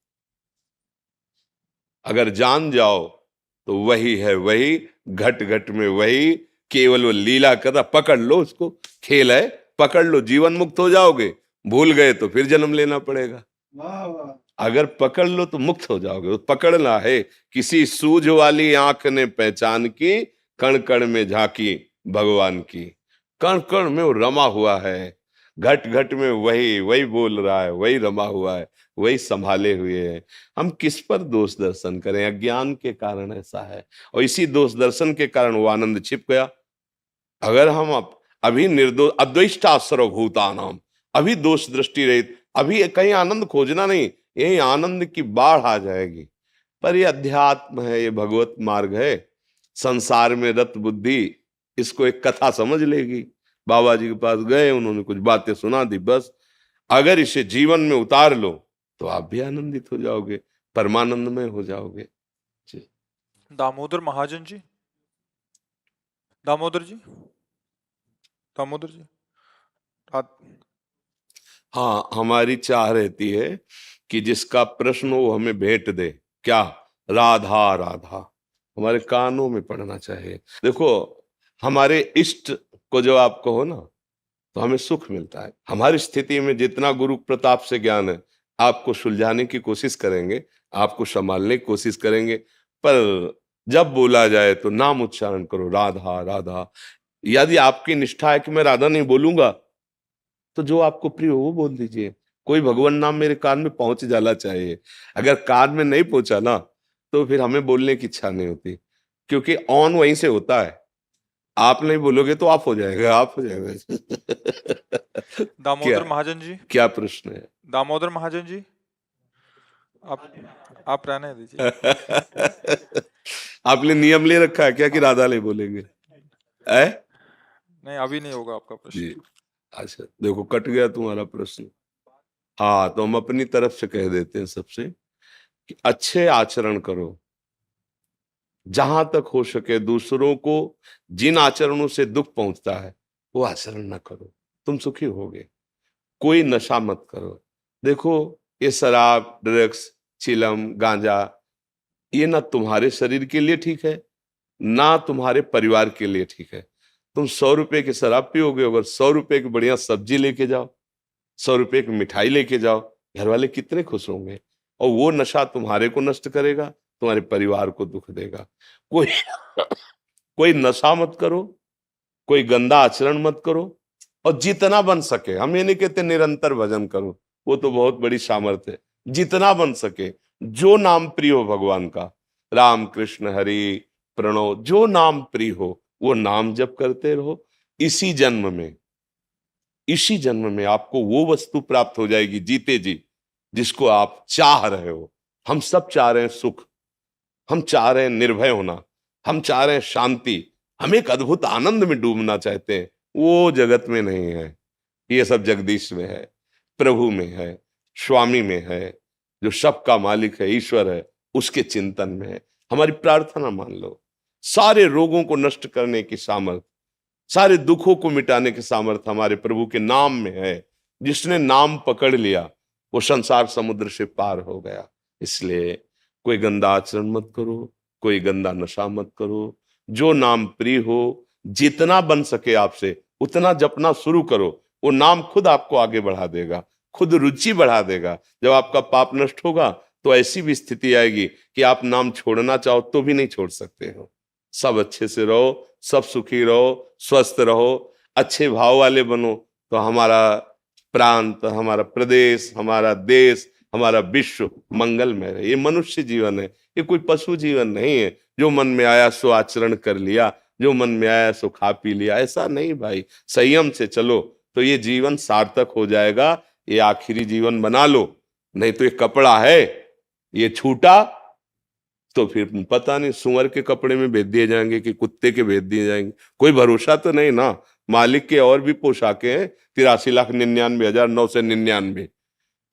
अगर जान जाओ तो वही है, वही घट घट में वही, केवल वो लीला कर रहा। पकड़ लो उसको, खेल है, पकड़ लो, जीवन मुक्त हो जाओगे। भूल गए तो फिर जन्म लेना पड़ेगा। अगर पकड़ लो तो मुक्त हो जाओगे। पकड़ना है, किसी सूझ वाली आंख ने पहचान की, कण कण में झांकी भगवान की। कण कण में वो रमा हुआ है, घट घट में वही वही बोल रहा है, वही रमा हुआ है, वही संभाले हुए है। हम किस पर दोष दर्शन करें? अज्ञान के कारण ऐसा है, और इसी दोष दर्शन के कारण वो आनंद छिप गया। अगर हम अभी निर्दोष, अद्वेष्टा सर्वभूतानाम, अभी दोष दृष्टि रहित, अभी कहीं आनंद खोजना नहीं, यही आनंद की बाढ़ आ जाएगी। पर ये अध्यात्म है, ये भगवत मार्ग है। संसार में रत बुद्धि इसको एक कथा समझ लेगी। बाबा जी के पास गए, उन्होंने कुछ बातें सुना दी, बस। अगर इसे जीवन में उतार लो तो आप भी आनंदित हो जाओगे, परमानंदमय हो जाओगे। दामोदर महाजन जी, दामोदर जी, दामोदर जी। हाँ, हमारी चाह रहती है कि जिसका प्रश्न हो वो हमें भेंट दे। क्या? राधा राधा हमारे कानों में पड़ना चाहिए। देखो, हमारे इष्ट को जब आप कहो ना तो हमें सुख मिलता है। हमारी स्थिति में जितना गुरु प्रताप से ज्ञान है, आपको सुलझाने की कोशिश करेंगे, आपको संभालने की कोशिश करेंगे। पर जब बोला जाए तो नाम उच्चारण करो, राधा राधा। यदि आपकी निष्ठा है कि मैं राधा नहीं बोलूंगा, तो जो आपको प्रिय हो वो बोल दीजिए। कोई भगवान नाम मेरे कान में पहुंच जाना चाहिए। अगर कान में नहीं पहुंचा ना तो फिर हमें बोलने की इच्छा नहीं होती, क्योंकि ऑन वहीं से होता है। आप नहीं बोलोगे तो आप हो जाएगा, आप हो जाएगा। दामोदर महाजन जी, क्या प्रश्न है? दामोदर महाजन जी, आप रहने दीजिए। आपने नियम ले रखा है क्या कि राधा नहीं बोलेंगे? नहीं, अभी नहीं होगा आपका प्रश्न जी। अच्छा, देखो कट गया तुम्हारा प्रश्न। हाँ, तो हम अपनी तरफ से कह देते हैं सबसे कि अच्छे आचरण करो। जहां तक हो सके दूसरों को जिन आचरणों से दुख पहुंचता है वो आचरण ना करो, तुम सुखी होगे। कोई नशा मत करो। देखो, ये शराब, ड्रग्स, चिलम, गांजा, ये ना तुम्हारे शरीर के लिए ठीक है, ना तुम्हारे परिवार के लिए ठीक है। तुम 100 रुपए की शराब पियोगे, अगर 100 रुपए की बढ़िया सब्जी लेके जाओ, 100 रुपए की मिठाई लेके जाओ, घर वाले कितने खुश होंगे। और वो नशा तुम्हारे को नष्ट करेगा, तुम्हारे परिवार को दुख देगा। कोई कोई नशा मत करो, कोई गंदा आचरण मत करो, और जितना बन सके, हम ये नहीं कहते निरंतर भजन करो, वो तो बहुत बड़ी सामर्थ्य है। जितना बन सके, जो नाम प्रिय हो भगवान का, राम कृष्ण हरि प्रणव, जो नाम प्रिय हो वो नाम जप करते रहो। इसी जन्म में, इसी जन्म में आपको वो वस्तु प्राप्त हो जाएगी जीते जी जिसको आप चाह रहे हो। हम सब चाह रहे हैं सुख, हम चाह रहे हैं निर्भय होना, हम चाह रहे हैं शांति, हम एक अद्भुत आनंद में डूबना चाहते हैं। वो जगत में नहीं है, ये सब जगदीश में है, प्रभु में है, स्वामी में है, जो सबका मालिक है, ईश्वर है, उसके चिंतन में है। हमारी प्रार्थना मान लो, सारे रोगों को नष्ट करने की सामर्थ, सारे दुखों को मिटाने की सामर्थ हमारे प्रभु के नाम में है। जिसने नाम पकड़ लिया वो संसार समुद्र से पार हो गया। इसलिए कोई गंदा आचरण मत करो, कोई गंदा नशा मत करो, जो नाम प्रिय हो, जितना बन सके आपसे उतना जपना शुरू करो। वो नाम खुद आपको आगे बढ़ा देगा, खुद रुचि बढ़ा देगा। जब आपका पाप नष्ट होगा तो ऐसी भी स्थिति आएगी कि आप नाम छोड़ना चाहो तो भी नहीं छोड़ सकते हो। सब अच्छे से रहो, सब सुखी रहो, स्वस्थ रहो, अच्छे भाव वाले बनो, तो हमारा प्रांत, हमारा प्रदेश, हमारा देश, हमारा विश्व मंगलमय है। ये मनुष्य जीवन है, ये कोई पशु जीवन नहीं है। जो मन में आया सो आचरण कर लिया, जो मन में आया सो खा पी लिया, ऐसा नहीं भाई। संयम से चलो तो ये जीवन सार्थक हो जाएगा। ये आखिरी जीवन बना लो, नहीं तो ये कपड़ा है, ये छूटा तो फिर पता नहीं सुअर के कपड़े में भेज दिए जाएंगे कि कुत्ते के भेज दिए जाएंगे, कोई भरोसा तो नहीं ना। मालिक के और भी पोशाकें हैं, 83,99,999,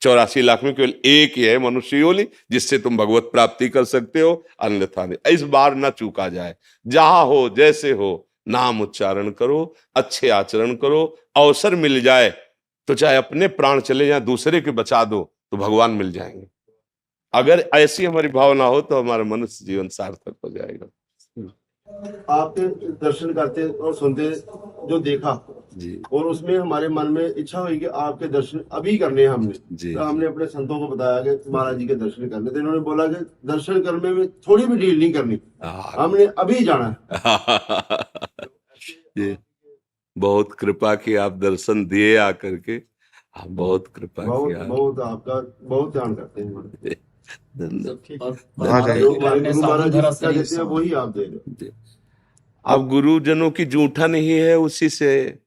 84 लाख में केवल एक ही है मनुष्य योनि जिससे तुम भगवत प्राप्ति कर सकते हो, अन्यथा नहीं। इस बार ना चूका जाए। जहां हो जैसे हो नाम उच्चारण करो, अच्छे आचरण करो। अवसर मिल जाए तो चाहे अपने प्राण चले जाए, दूसरे के बचा दो तो भगवान मिल जाएंगे। अगर ऐसी हमारी भावना हो तो हमारा मनुष्य जीवन सार्थक हो जाएगा। आपके दर्शन करते और सुनते जो देखा जी और उसमें हमारे मन में इच्छा हुई कि आपके दर्शन अभी करने हैं हमने। जी। तो हमने अपने संतों को बताया कि महाराज जी के दर्शन करने, तो इन्होंने बोला कि दर्शन करने में थोड़ी भी डील नहीं करनी, हमने अभी जाना है। जी, बहुत कृपा की, आप दर्शन दिए आकर के, आप बहुत कृपा बहुत किया। बहुत आपका बहुत ध्यान करते हैं हमारे। धन्यवाद। जो गुरु महाराज जी शिक्षा देते हैं वही आप दे रहे हो। अब गुरुजनों की जूठन ही है, उसी से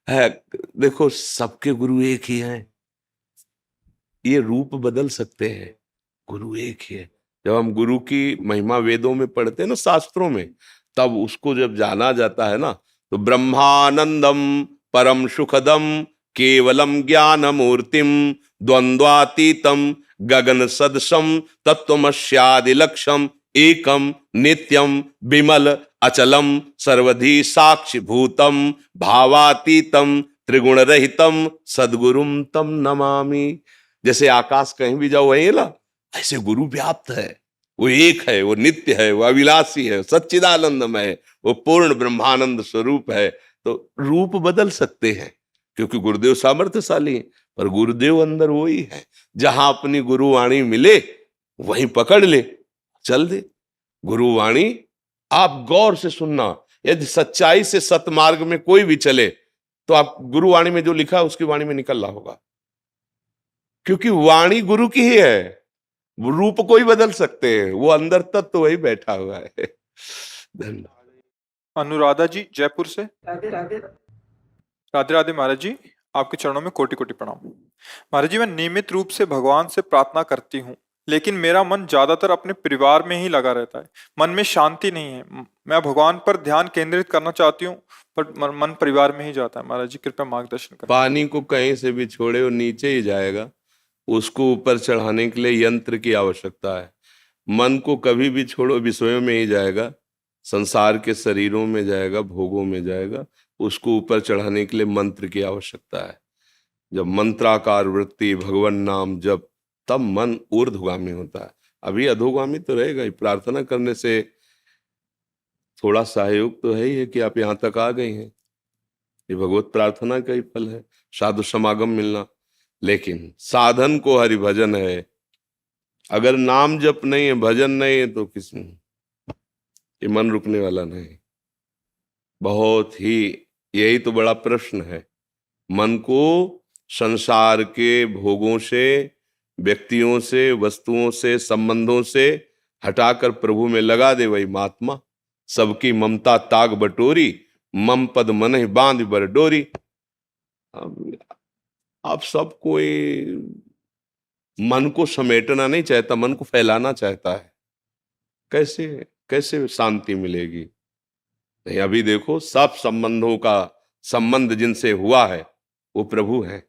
है। देखो सबके गुरु एक ही हैं, ये रूप बदल सकते हैं, गुरु एक ही है। जब हम गुरु की महिमा वेदों में पढ़ते हैं ना, शास्त्रों में, तब उसको जब जाना जाता है ना, तो ब्रह्मानंदम परम सुखदम केवलम ज्ञान मूर्तिम द्वंद्वातीतम गगन सदसम तत्वमस्यादि लक्ष्यम एकम नित्यम विमल अचलम सर्वधि साक्षी भूतम भावातीतम त्रिगुण रहितम सद्गुरुम तम नमामि। जैसे आकाश कहीं भी जाओ वही ना, ऐसे गुरु व्याप्त है। वो एक है, वो नित्य है, वो अविनाशी है, सच्चिदानंदमय है, वो पूर्ण ब्रह्मानंद स्वरूप है। तो रूप बदल सकते हैं क्योंकि गुरुदेव सामर्थ्यशाली हैं, पर गुरुदेव अंदर वही है। जहां अपनी गुरुवाणी मिले वहीं पकड़ ले, चल दे। गुरुवाणी आप गौर से सुनना। यदि सच्चाई से सतमार्ग में कोई भी चले तो आप गुरुवाणी में जो लिखा है उसकी वाणी में निकल रहा होगा, क्योंकि वाणी गुरु की ही है। रूप कोई बदल सकते हैं, वो अंदर तत्व वही बैठा हुआ है। धन्यवाद। अनुराधा जी जयपुर से। राधे राधे। राधे राधे महाराज जी, आपके चरणों में कोटि कोटि प्रणाम। महाराज जी, मैं नियमित रूप से भगवान से प्रार्थना करती हूँ, लेकिन मेरा मन ज्यादातर अपने परिवार में ही लगा रहता है। मन में शांति नहीं है। मैं भगवान पर ध्यान केंद्रित करना चाहती हूँ पर मन परिवार में ही जाता है। महाराज जी कृपया मार्गदर्शन करें। पानी को कहीं से भी छोड़े वो नीचे ही जाएगा, उसको ऊपर चढ़ाने के लिए यंत्र की आवश्यकता है। मन को कभी भी छोड़ो विषयों में ही जाएगा, संसार के शरीरों में जाएगा, भोगों में जाएगा। उसको ऊपर चढ़ाने के लिए मंत्र की आवश्यकता है। जब मंत्राकार वृत्ति भगवान नाम जब, तब मन ऊर्ध्वगामी होता है। अभी अधोगामी तो रहेगा ही। प्रार्थना करने से थोड़ा सहयोग तो है ही है कि आप यहाँ तक आ गई हैं, ये भगवत प्रार्थना का ही फल है, साधु समागम मिलना। लेकिन साधन को हरि भजन है। अगर नाम जप नहीं है, भजन नहीं है, तो किस ये मन रुकने वाला नहीं। बहुत ही, यही तो बड़ा प्रश्न है। मन को संसार के भोगों से, व्यक्तियों से, वस्तुओं से, संबंधों से हटाकर प्रभु में लगा दे। वही महात्मा सबकी ममता ताग बटोरी, मम पद मन बांध बर डोरी। अब सब कोई मन को समेटना नहीं चाहता, मन को फैलाना चाहता है। कैसे कैसे शांति मिलेगी? नहीं, अभी देखो सब संबंधों का संबंध जिनसे हुआ है वो प्रभु हैं।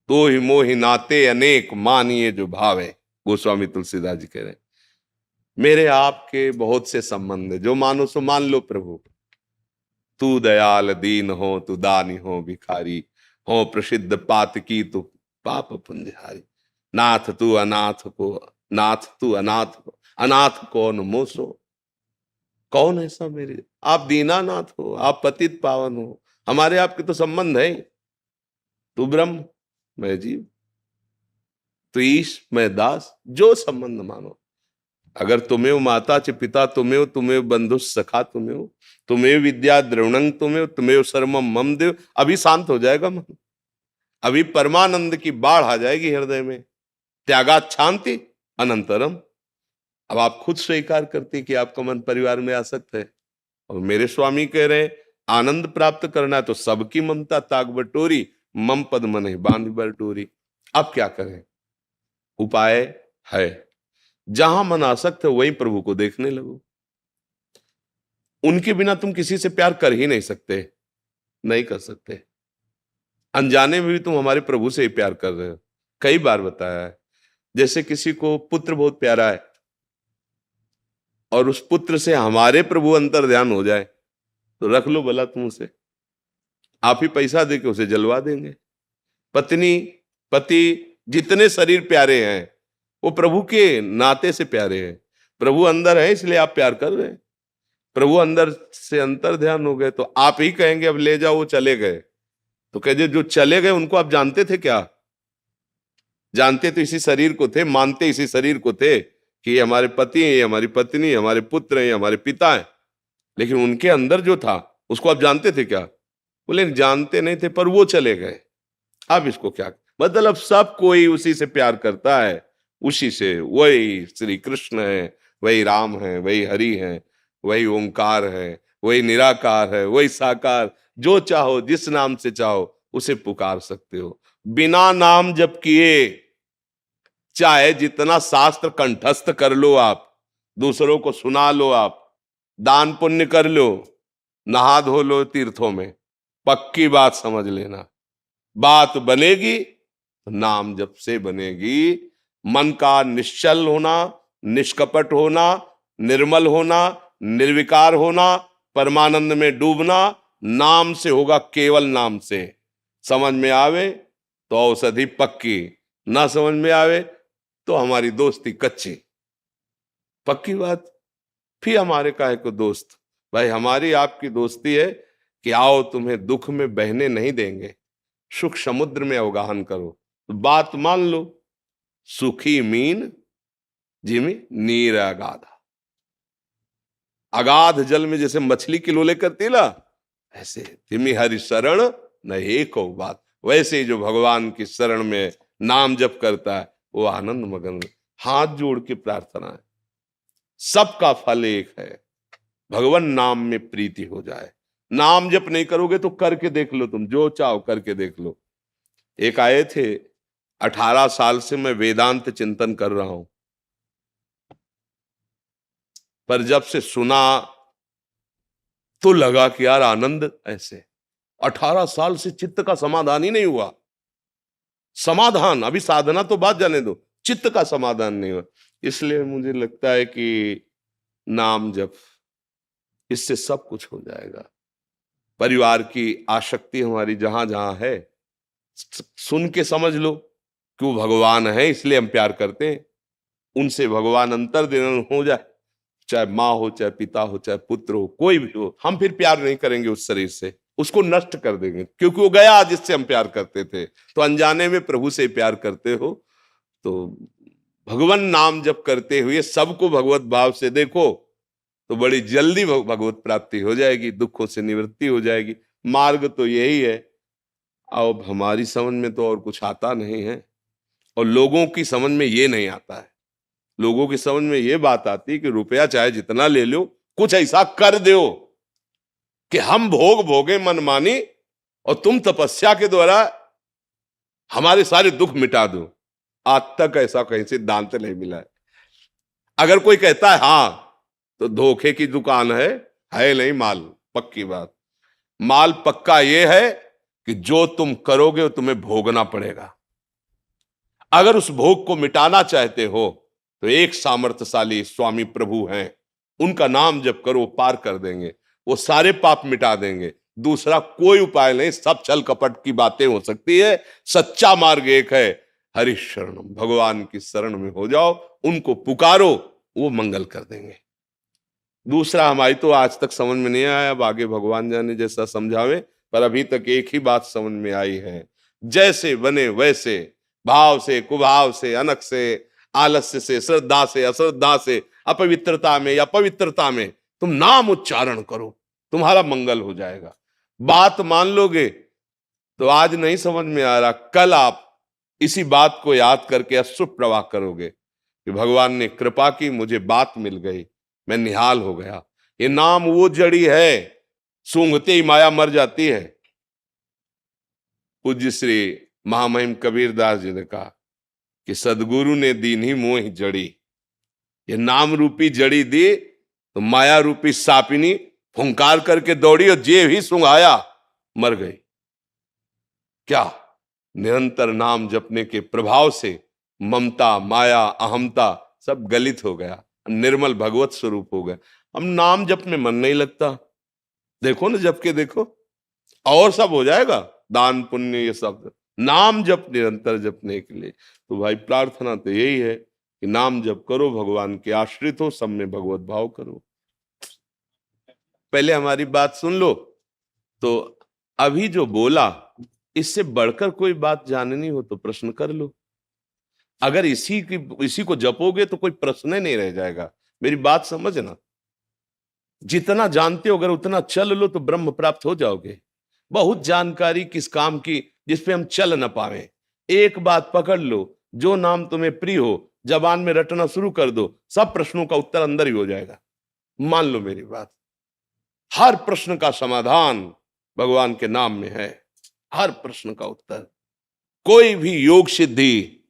तो ही मोहि नाते अनेक मानिए जो भाव है, गोस्वामी तुलसीदास जी कह रहे हैं। मेरे आपके बहुत से संबंध है, जो मानो सो मान लो प्रभु। तू दयाल दीन हो, तू दानी हो भिखारी हो, प्रसिद्ध पात की तू पाप पुंजहारी। नाथ तू अनाथ को, नाथ तू अनाथ को, अनाथ कौन मोसो। कौन ऐसा मेरे? आप दीनानाथ हो, आप पतित पावन हो, हमारे आपके तो संबंध है। तू ब्रह्म, मैं जीव, तू ईश, मैं दास, जो संबंध मानो। अगर तुम्हें माता च पिता तुम्हें, तुम्हें बंधु सखा तुम्हें, तुम्हें विद्या द्रवणंग तुम्हें सर्वम मम देव। अभी शांत हो जाएगा मन, अभी परमानंद की बाढ़ आ जाएगी हृदय में। त्यागात शांति अनंतरम। अब आप खुद स्वीकार करते कि आपका मन परिवार में आसक्त है, और मेरे स्वामी कह रहे आनंद प्राप्त करना है तो सबकी ममता ताक बटोरी, मम पद मन है बांध बटोरी। अब क्या करें? उपाय है, जहां मन आसक्त है वहीं प्रभु को देखने लगो। उनके बिना तुम किसी से प्यार कर ही नहीं सकते, नहीं कर सकते। अनजाने में भी तुम हमारे प्रभु से ही प्यार कर रहे हो। कई बार बताया है, जैसे किसी को पुत्र बहुत प्यारा है और उस पुत्र से हमारे प्रभु अंतर ध्यान हो जाए तो रख लो भला तुम उसे, आप ही पैसा देके उसे जलवा देंगे। पत्नी पति जितने शरीर प्यारे हैं वो प्रभु के नाते से प्यारे हैं। प्रभु अंदर है इसलिए आप प्यार कर रहे हैं। प्रभु अंदर से अंतर ध्यान हो गए तो आप ही कहेंगे अब ले जाओ, वो चले गए। तो कहे जो चले गए उनको आप जानते थे क्या? जानते तो इसी शरीर को थे, मानते इसी शरीर को थे कि ये हमारे पति हैं, ये हमारी पत्नी, हमारे पुत्र हैं, ये हमारे पिता हैं। लेकिन उनके अंदर जो था उसको आप जानते थे क्या? बोले जानते नहीं थे, पर वो चले गए। अब इसको क्या मतलब? सब कोई उसी से प्यार करता है, उसी से। वही श्री कृष्ण है, वही राम है, वही हरि है, वही ओंकार है, वही निराकार है, वही साकार। जो चाहो जिस नाम से चाहो उसे पुकार सकते हो। बिना नाम जप किए चाहे जितना शास्त्र कंठस्थ कर लो आप, दूसरों को सुना लो आप, दान पुण्य कर लो, नहा धो लो तीर्थों में, पक्की बात समझ लेना, बात बनेगी नाम जप से बनेगी। मन का निश्चल होना, निष्कपट होना, निर्मल होना, निर्विकार होना, परमानंद में डूबना नाम से होगा, केवल नाम से। समझ में आवे तो औषधि पक्की, ना समझ में आवे तो हमारी दोस्ती कच्ची। पक्की बात। फिर हमारे काहे को दोस्त? भाई हमारी आपकी दोस्ती है कि आओ तुम्हें दुख में बहने नहीं देंगे, सुख समुद्र में अवगाहन करो। तो बात मान लो, सुखी मीन जिमी नीर अगाधा। अगाध जल में जैसे मछली किलोले करती ना, ऐसे तिमी हरि शरण न एको बात। वैसे ही जो भगवान की शरण में नाम जप करता है वो आनंद मगन। हाथ जोड़ के प्रार्थना है, सबका फल एक है, भगवान नाम में प्रीति हो जाए। नाम जप नहीं करोगे तो करके देख लो, तुम जो चाहो करके देख लो। एक आए थे, 18 साल से मैं वेदांत चिंतन कर रहा हूं, पर जब से सुना तो लगा कि यार आनंद ऐसे। 18 साल से चित्त का समाधान ही नहीं हुआ। समाधान, अभी साधना तो बात जाने दो, चित्त का समाधान नहीं हुआ। इसलिए मुझे लगता है कि नाम जप, इससे सब कुछ हो जाएगा। परिवार की आसक्ति हमारी जहां जहां है, सुन के समझ लो कि वो भगवान है इसलिए हम प्यार करते हैं। उनसे भगवान अंतर्दिन हो जाए, चाहे माँ हो, चाहे पिता हो, चाहे पुत्र हो, कोई भी हो, हम फिर प्यार नहीं करेंगे उस शरीर से, उसको नष्ट कर देंगे, क्योंकि वो गया जिससे हम प्यार करते थे। तो अनजाने में प्रभु से प्यार करते हो तो भगवान नाम जप करते हुए सबको भगवत भाव से देखो तो बड़ी जल्दी भगवत प्राप्ति हो जाएगी, दुखों से निवृत्ति हो जाएगी। मार्ग तो यही है। अब हमारी समझ में तो और कुछ आता नहीं है, और लोगों की समझ में ये नहीं आता है। लोगों की समझ में ये बात आती है कि रुपया चाहे जितना ले लो, कुछ ऐसा कर दो कि हम भोग भोगे मनमानी और तुम तपस्या के द्वारा हमारे सारे दुख मिटा दो। आज तक ऐसा कहीं सिद्धांत नहीं मिला है। अगर कोई कहता है हां, तो धोखे की दुकान है नहीं माल, पक्की बात। माल पक्का ये है कि जो तुम करोगे वो तुम्हें भोगना पड़ेगा। अगर उस भोग को मिटाना चाहते हो तो एक सामर्थ्यशाली स्वामी प्रभु हैं, उनका नाम जप करो, पार कर देंगे, वो सारे पाप मिटा देंगे। दूसरा कोई उपाय नहीं, सब छल कपट की बातें हो सकती है। सच्चा मार्ग एक है, हरि शरणम, भगवान की शरण में हो जाओ, उनको पुकारो, वो मंगल कर देंगे। दूसरा हमारी तो आज तक समझ में नहीं आया, अब आगे भगवान जाने जैसा समझावे, पर अभी तक एक ही बात समझ में आई है, जैसे बने वैसे, भाव से, कुभाव से, अनक से, आलस्य से, श्रद्धा से, अश्रद्धा से, अपवित्रता में या पवित्रता में तुम नाम उच्चारण करो, तुम्हारा मंगल हो जाएगा। बात मान लोगे तो आज नहीं समझ में आ रहा, कल आप इसी बात को याद करके अश्रु प्रवाह करोगे कि भगवान ने कृपा की, मुझे बात मिल गई, मैं निहाल हो गया। ये नाम वो जड़ी है, सूंघते ही माया मर जाती है। पूज्य श्री महामहिम कबीरदास जी ने कहा कि सदगुरु ने दीन ही मोह जड़ी, ये नाम रूपी जड़ी दी तो माया रूपी सापिनी फुंकार करके दौड़ी और जे ही सुंघाया मर गई। क्या निरंतर नाम जपने के प्रभाव से ममता, माया, अहमता सब गलित हो गया, निर्मल भगवत स्वरूप हो गया। हम नाम जप में मन नहीं लगता, देखो ना जप के देखो, और सब हो जाएगा, दान पुण्य ये सब, नाम जप निरंतर जपने के लिए। तो भाई प्रार्थना तो यही है कि नाम जप करो, भगवान के आश्रित हो, सब में भगवत भाव करो। पहले हमारी बात सुन लो, तो अभी जो बोला इससे बढ़कर कोई बात जाननी हो तो प्रश्न कर लो। अगर इसी को जपोगे तो कोई प्रश्न ही नहीं रह जाएगा। मेरी बात समझना, जितना जानते हो अगर उतना चल लो तो ब्रह्म प्राप्त हो जाओगे। बहुत जानकारी किस काम की जिस पे हम चल न पावे। एक बात पकड़ लो, जो नाम तुम्हें प्रिय हो जबान में रटना शुरू कर दो, सब प्रश्नों का उत्तर अंदर ही हो जाएगा। मान लो मेरी बात, हर प्रश्न का समाधान भगवान के नाम में है, हर प्रश्न का उत्तर। कोई भी योग सिद्धि,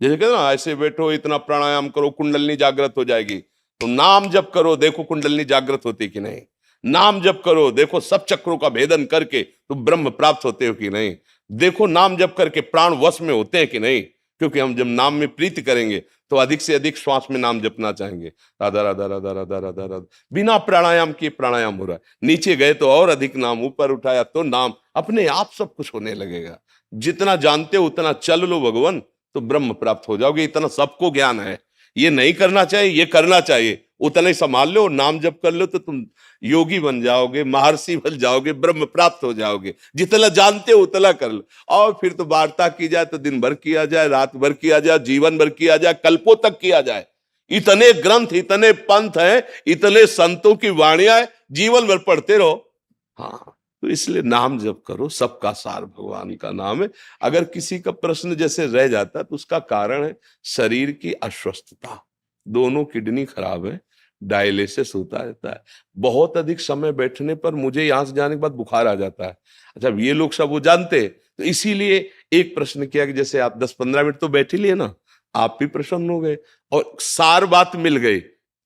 जैसे कहते ना ऐसे बैठो इतना प्राणायाम करो कुंडलनी जागृत हो जाएगी, तो नाम जप करो देखो कुंडलनी जागृत होती कि नहीं। नाम जप करो देखो सब चक्रों का भेदन करके तो ब्रह्म प्राप्त होते हो कि नहीं। देखो नाम जप करके प्राण वश में होते हैं कि नहीं, क्योंकि हम जब नाम में प्रीति करेंगे तो अधिक से अधिक श्वास में नाम जपना चाहेंगे, राधा राधा राधा राधा राधा राधा। बिना प्राणायाम किए प्राणायाम हो रहा है, नीचे गए तो और अधिक नाम, ऊपर उठाया तो नाम, अपने आप सब कुछ होने लगेगा। जितना जानते हो उतना चल लो भगवान, तो ब्रह्म प्राप्त हो जाओगे। इतना सबको ज्ञान है, ये नहीं करना चाहिए, ये करना चाहिए, उतना ही संभाल लो, नाम जप कर लो तो तुम योगी बन जाओगे, महर्षि बन जाओगे, ब्रह्म प्राप्त हो जाओगे। जितना जानते हो उतना कर लो। और फिर तो वार्ता की जाए तो दिन भर किया जाए, रात भर किया जाए, जीवन भर किया जाए, कल्पों तक किया जाए। इतने ग्रंथ, इतने पंथ हैं, इतने संतों की वाणियां हैं, जीवन भर पढ़ते रहो। हाँ, तो इसलिए नाम जप करो, सबका सार भगवान का नाम है। अगर किसी का प्रश्न जैसे रह जाता है तो उसका कारण है शरीर की अस्वस्थता, दोनों किडनी खराब है, डायलिसिस होता रहता है। बहुत अधिक समय बैठने पर मुझे यहां से जाने के बाद बुखार आ जाता है। अच्छा, ये लोग सब वो जानते, तो इसीलिए एक प्रश्न किया कि जैसे आप 10-15 मिनट तो बैठ ही लिए ना, आप भी प्रसन्न हो गए और सार बात मिल गई।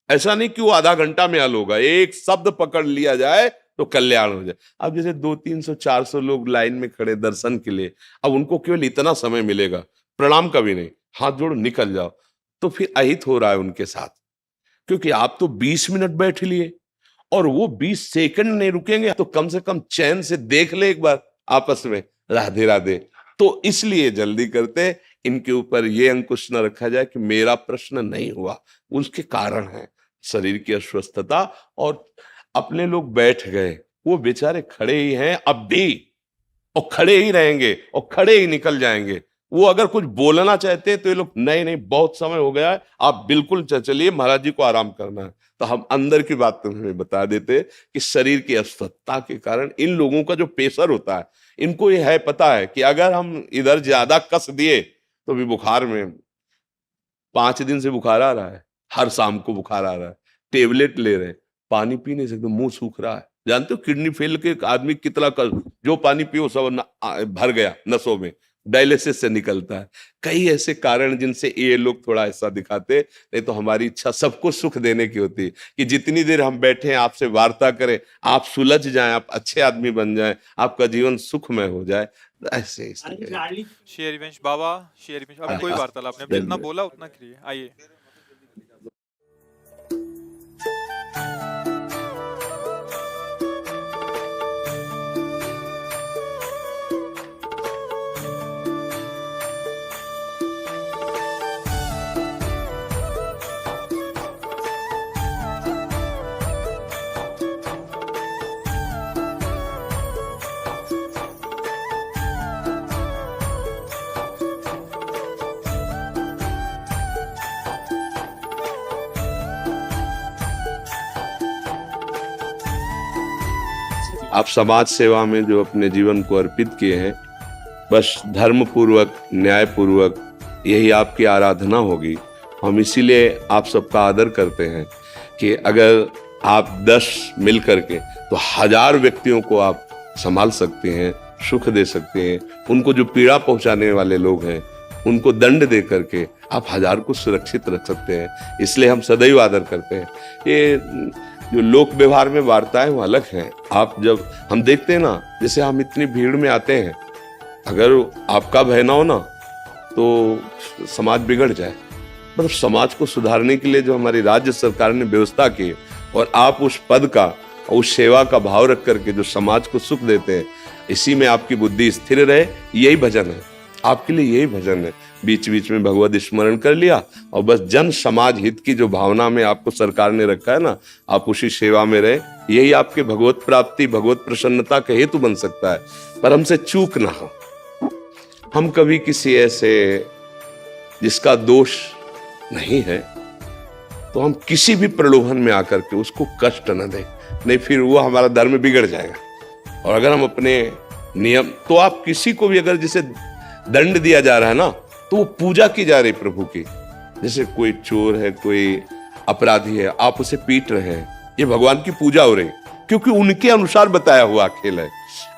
ऐसा नहीं कि वो आधा घंटा में हल होगा, एक शब्द पकड़ लिया जाए तो कल्याण हो जाए। अब जैसे 200-300-400 लोग लाइन में खड़े दर्शन के लिए, अब उनको केवल इतना समय मिलेगा, प्रणाम कभी नहीं, हाथ जोड़ो निकल जाओ, तो फिर अहित हो रहा है उनके साथ। क्योंकि आप तो 20 मिनट बैठ लिए और वो 20 सेकंड नहीं रुकेंगे, तो कम से कम चैन से देख ले एक बार आपस में, राधे राधे। तो इसलिए जल्दी करते, इनके ऊपर ये अंकुश न रखा जाए कि मेरा प्रश्न नहीं हुआ, उसके कारण है शरीर की अस्वस्थता। और अपने लोग बैठ गए, वो बेचारे खड़े ही हैं अब भी, और खड़े ही रहेंगे और खड़े ही निकल जाएंगे। वो अगर कुछ बोलना चाहते हैं तो ये लोग नहीं नहीं बहुत समय हो गया है, आप बिल्कुल चलिए, महाराज जी को आराम करना है। तो हम अंदर की बात तुम्हें बता देते कि शरीर की अस्वस्थता के कारण इन लोगों का जो प्रेशर होता है, इनको ये है पता है कि अगर हम इधर ज्यादा कस दिए तो भी बुखार में 5 दिन से बुखार आ रहा है, हर शाम को बुखार आ रहा है, टेबलेट ले रहे, पानी पी नहीं सकते, मुंह सूख रहा है, जानते हो किडनी फेल के एक आदमी कितना जो पानी पियो सब भर गया नसों में, डायलिसिस से निकलता है। कई ऐसे कारण जिनसे ये लोग थोड़ा ऐसा दिखाते, नहीं तो हमारी इच्छा सबको सुख देने की होती है कि जितनी देर हम बैठे आपसे वार्ता करें, आप सुलझ जाएं, आप अच्छे आदमी बन जाएं, आपका जीवन सुखमय हो जाए। ऐसे इसलिए शेयरवंश बाबा, शेयरवंश अब कोई वार्तालाप नहीं, आपने जितना बोला उतना करिए। आइए आप समाज सेवा में जो अपने जीवन को अर्पित किए हैं, बस धर्म पूर्वक, न्याय पूर्वक यही आपकी आराधना होगी। हम इसीलिए आप सबका आदर करते हैं कि अगर आप 10 मिल करके तो 1000 व्यक्तियों को आप संभाल सकते हैं, सुख दे सकते हैं। उनको जो पीड़ा पहुंचाने वाले लोग हैं उनको दंड दे करके आप 1000 को सुरक्षित रख सकते हैं। इसलिए हम सदैव आदर करते हैं। ये जो लोक व्यवहार में वार्ताएं वो अलग हैं। आप जब हम देखते हैं ना, जैसे हम इतनी भीड़ में आते हैं, अगर आपका भय ना हो ना तो समाज बिगड़ जाए। मतलब समाज को सुधारने के लिए जो हमारी राज्य सरकार ने व्यवस्था की, और आप उस पद का, उस सेवा का भाव रख करके जो समाज को सुख देते हैं, इसी में आपकी बुद्धि स्थिर रहे, यही भजन है आपके लिए, यही भजन है। बीच बीच में भगवत स्मरण कर लिया और बस जन समाज हित की जो भावना में आपको सरकार ने रखा है ना, आप उसी सेवा में रहे, यही आपके भगवत प्राप्ति, भगवत प्रसन्नता का हेतु बन सकता है। पर हमसे चूक ना हो, हम कभी किसी ऐसे जिसका दोष नहीं है तो हम किसी भी प्रलोभन में आकर के उसको कष्ट न दें, नहीं फिर वो हमारा धर्म बिगड़ जाएगा। और अगर हम अपने नियम, तो आप किसी को भी अगर जिसे दंड दिया जा रहा है ना, तो वो पूजा की जा रही प्रभु की। जैसे कोई चोर है, कोई अपराधी है, आप उसे पीट रहे हैं, ये भगवान की पूजा हो रही, क्योंकि उनके अनुसार बताया हुआ खेल है।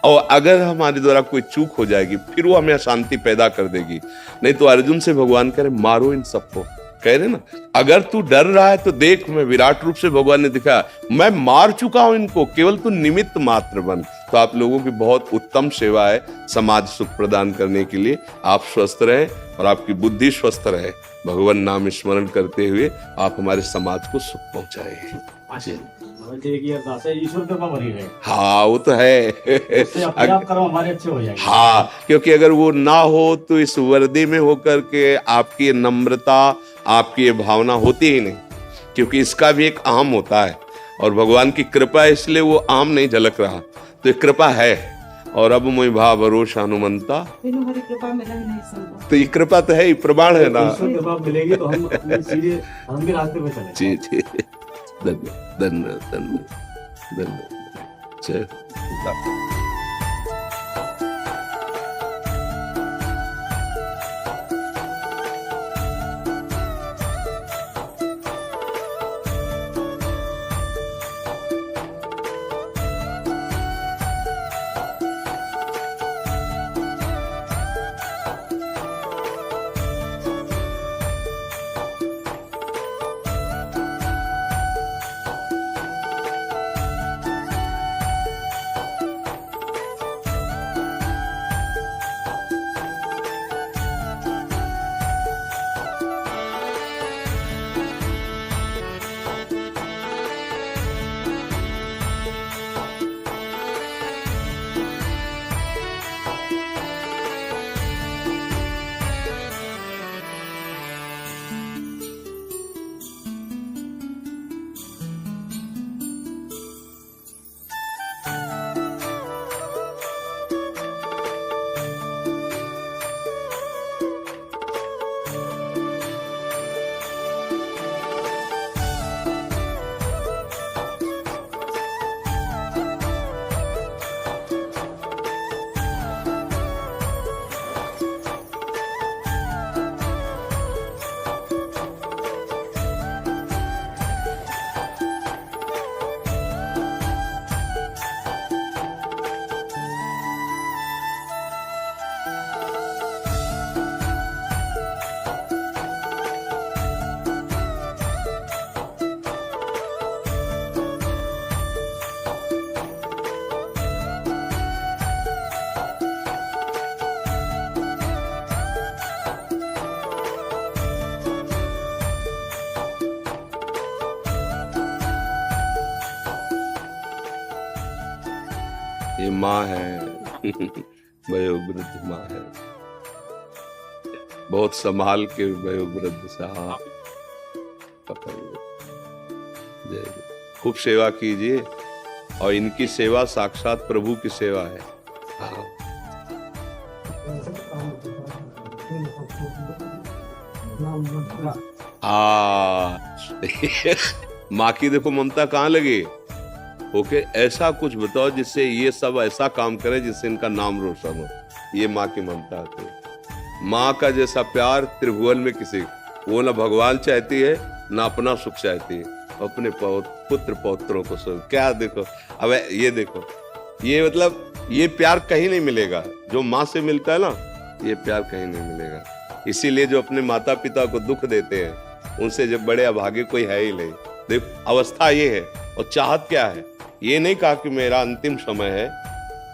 और अगर हमारे द्वारा कोई चूक हो जाएगी फिर वो हमें अशांति पैदा कर देगी। नहीं तो अर्जुन से भगवान कह रहे मारो इन सबको, कह रहे ना, अगर तू डर रहा है तो देख, मैं विराट रूप से भगवान ने दिखाया, मैं मार चुका हूं इनको, केवल तू निमित्त मात्र बन। तो आप लोगों की बहुत उत्तम सेवा है समाज सुख प्रदान करने के लिए। आप स्वस्थ रहे और आपकी बुद्धि स्वस्थ रहे, भगवान नाम स्मरण करते हुए आप हमारे समाज को सुख पहुंचाए। ईश्वर कृपा बनी रहे। हाँ वो तो है। अपने आप करो, हमारे अच्छे हो जाएंगे। हाँ, क्योंकि अगर वो ना हो तो इस वर्दी में होकर के आपकी ये नम्रता, आपकी ये भावना होती ही नहीं, क्योंकि इसका भी एक आम होता है और भगवान की कृपा है, इसलिए वो आम नहीं झलक रहा, तो ये कृपा है। और अब मोहि भाव भरोसा हनुमंता, कृपा मिला ही नहीं संभव। तो ये कृपा तो है ही, प्रमाण है ना। ईश्वर कृपा मिलेगी तो हम अपने सीधे हम भी रास्ते पे चले। जी जी, धन्यवाद धन्यवाद धन्यवाद धन्यवाद। जय ये माँ है वयोवृद्ध माँ है, बहुत संभाल के वयोवृद्ध साहब पकड़िए। जय जय। खूब सेवा कीजिए, और इनकी सेवा साक्षात प्रभु की सेवा है। हाँ। माँ की देखो ममता कहाँ लगी। ओके, ऐसा कुछ बताओ जिससे ये सब ऐसा काम करे जिससे इनका नाम रोशन हो। ये माँ की ममता आती है। माँ का जैसा प्यार त्रिभुवन में किसी, वो ना भगवान चाहती है ना अपना सुख चाहती है, अपने पुत्र पौत्रों को सब। क्या देखो, अब ये देखो, ये मतलब ये प्यार कहीं नहीं मिलेगा जो माँ से मिलता है ना, ये प्यार कहीं नहीं मिलेगा। इसीलिए जो अपने माता पिता को दुख देते हैं उनसे जब बड़े अभागे कोई है ही नहीं। देखो अवस्था ये है, और चाहत क्या है, ये नहीं कहा कि मेरा अंतिम समय है,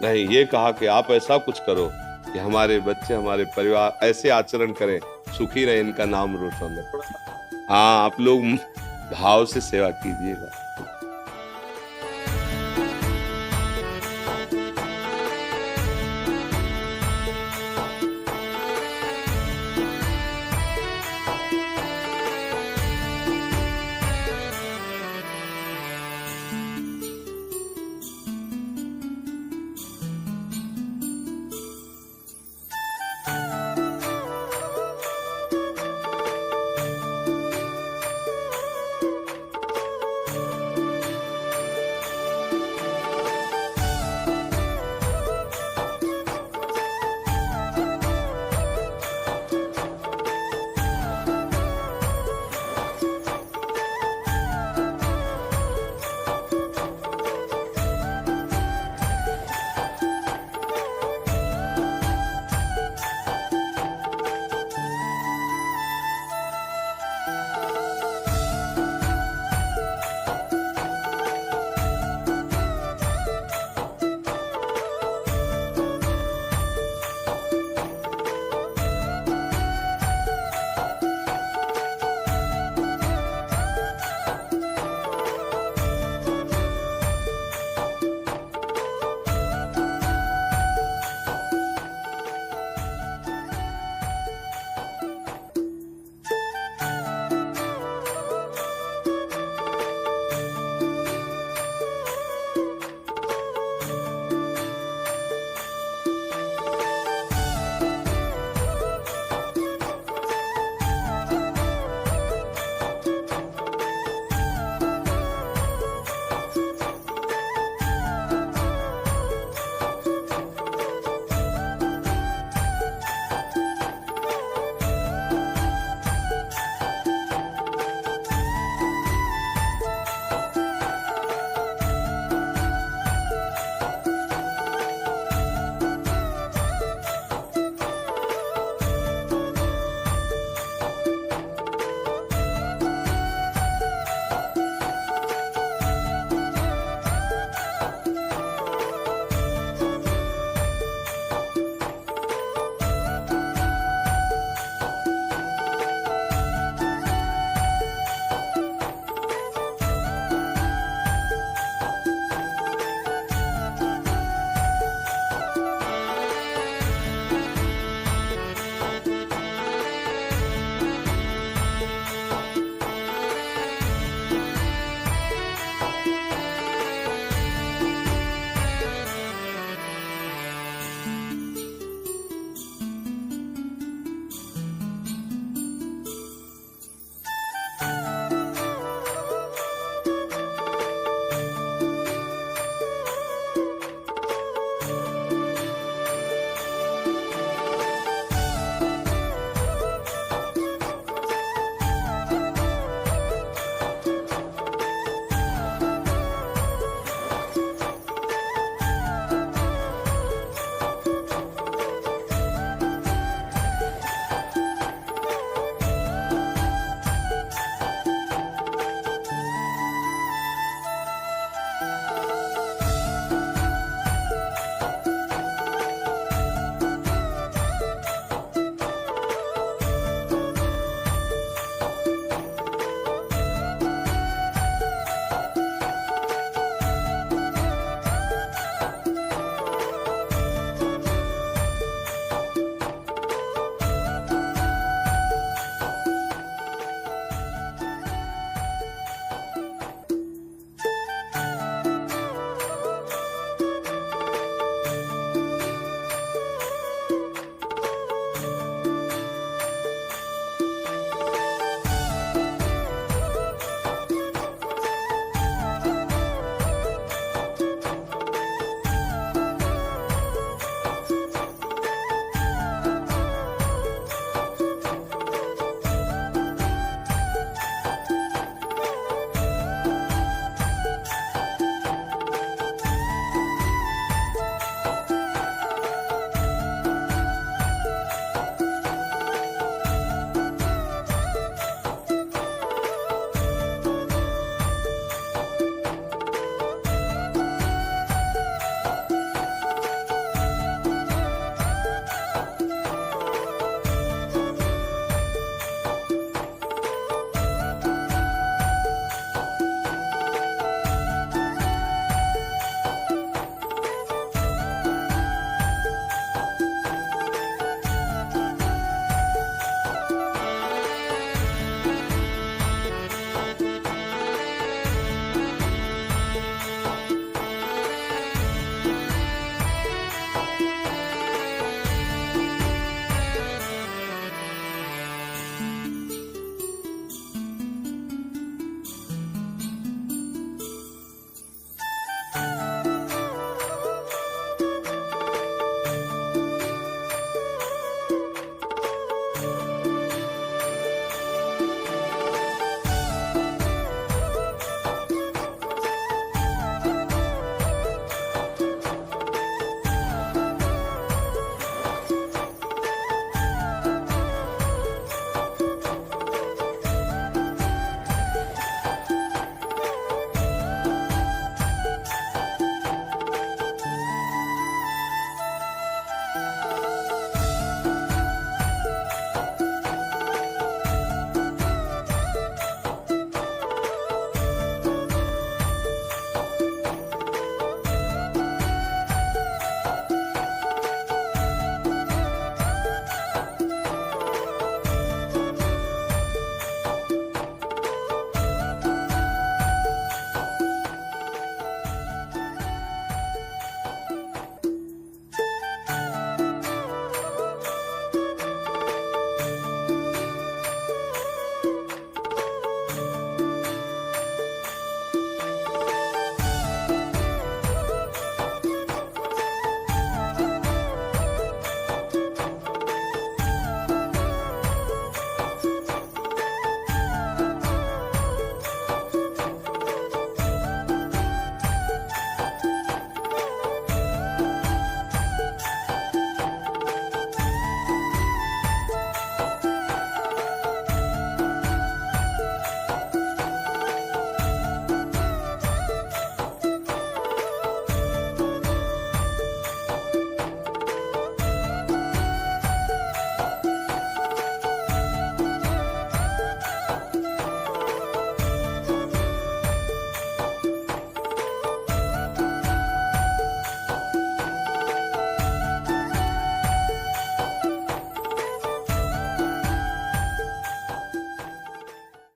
नहीं, ये कहा कि आप ऐसा कुछ करो कि हमारे बच्चे हमारे परिवार ऐसे आचरण करें, सुखी रहे, इनका नाम रोशन हो। हाँ, आप लोग भाव से सेवा कीजिएगा।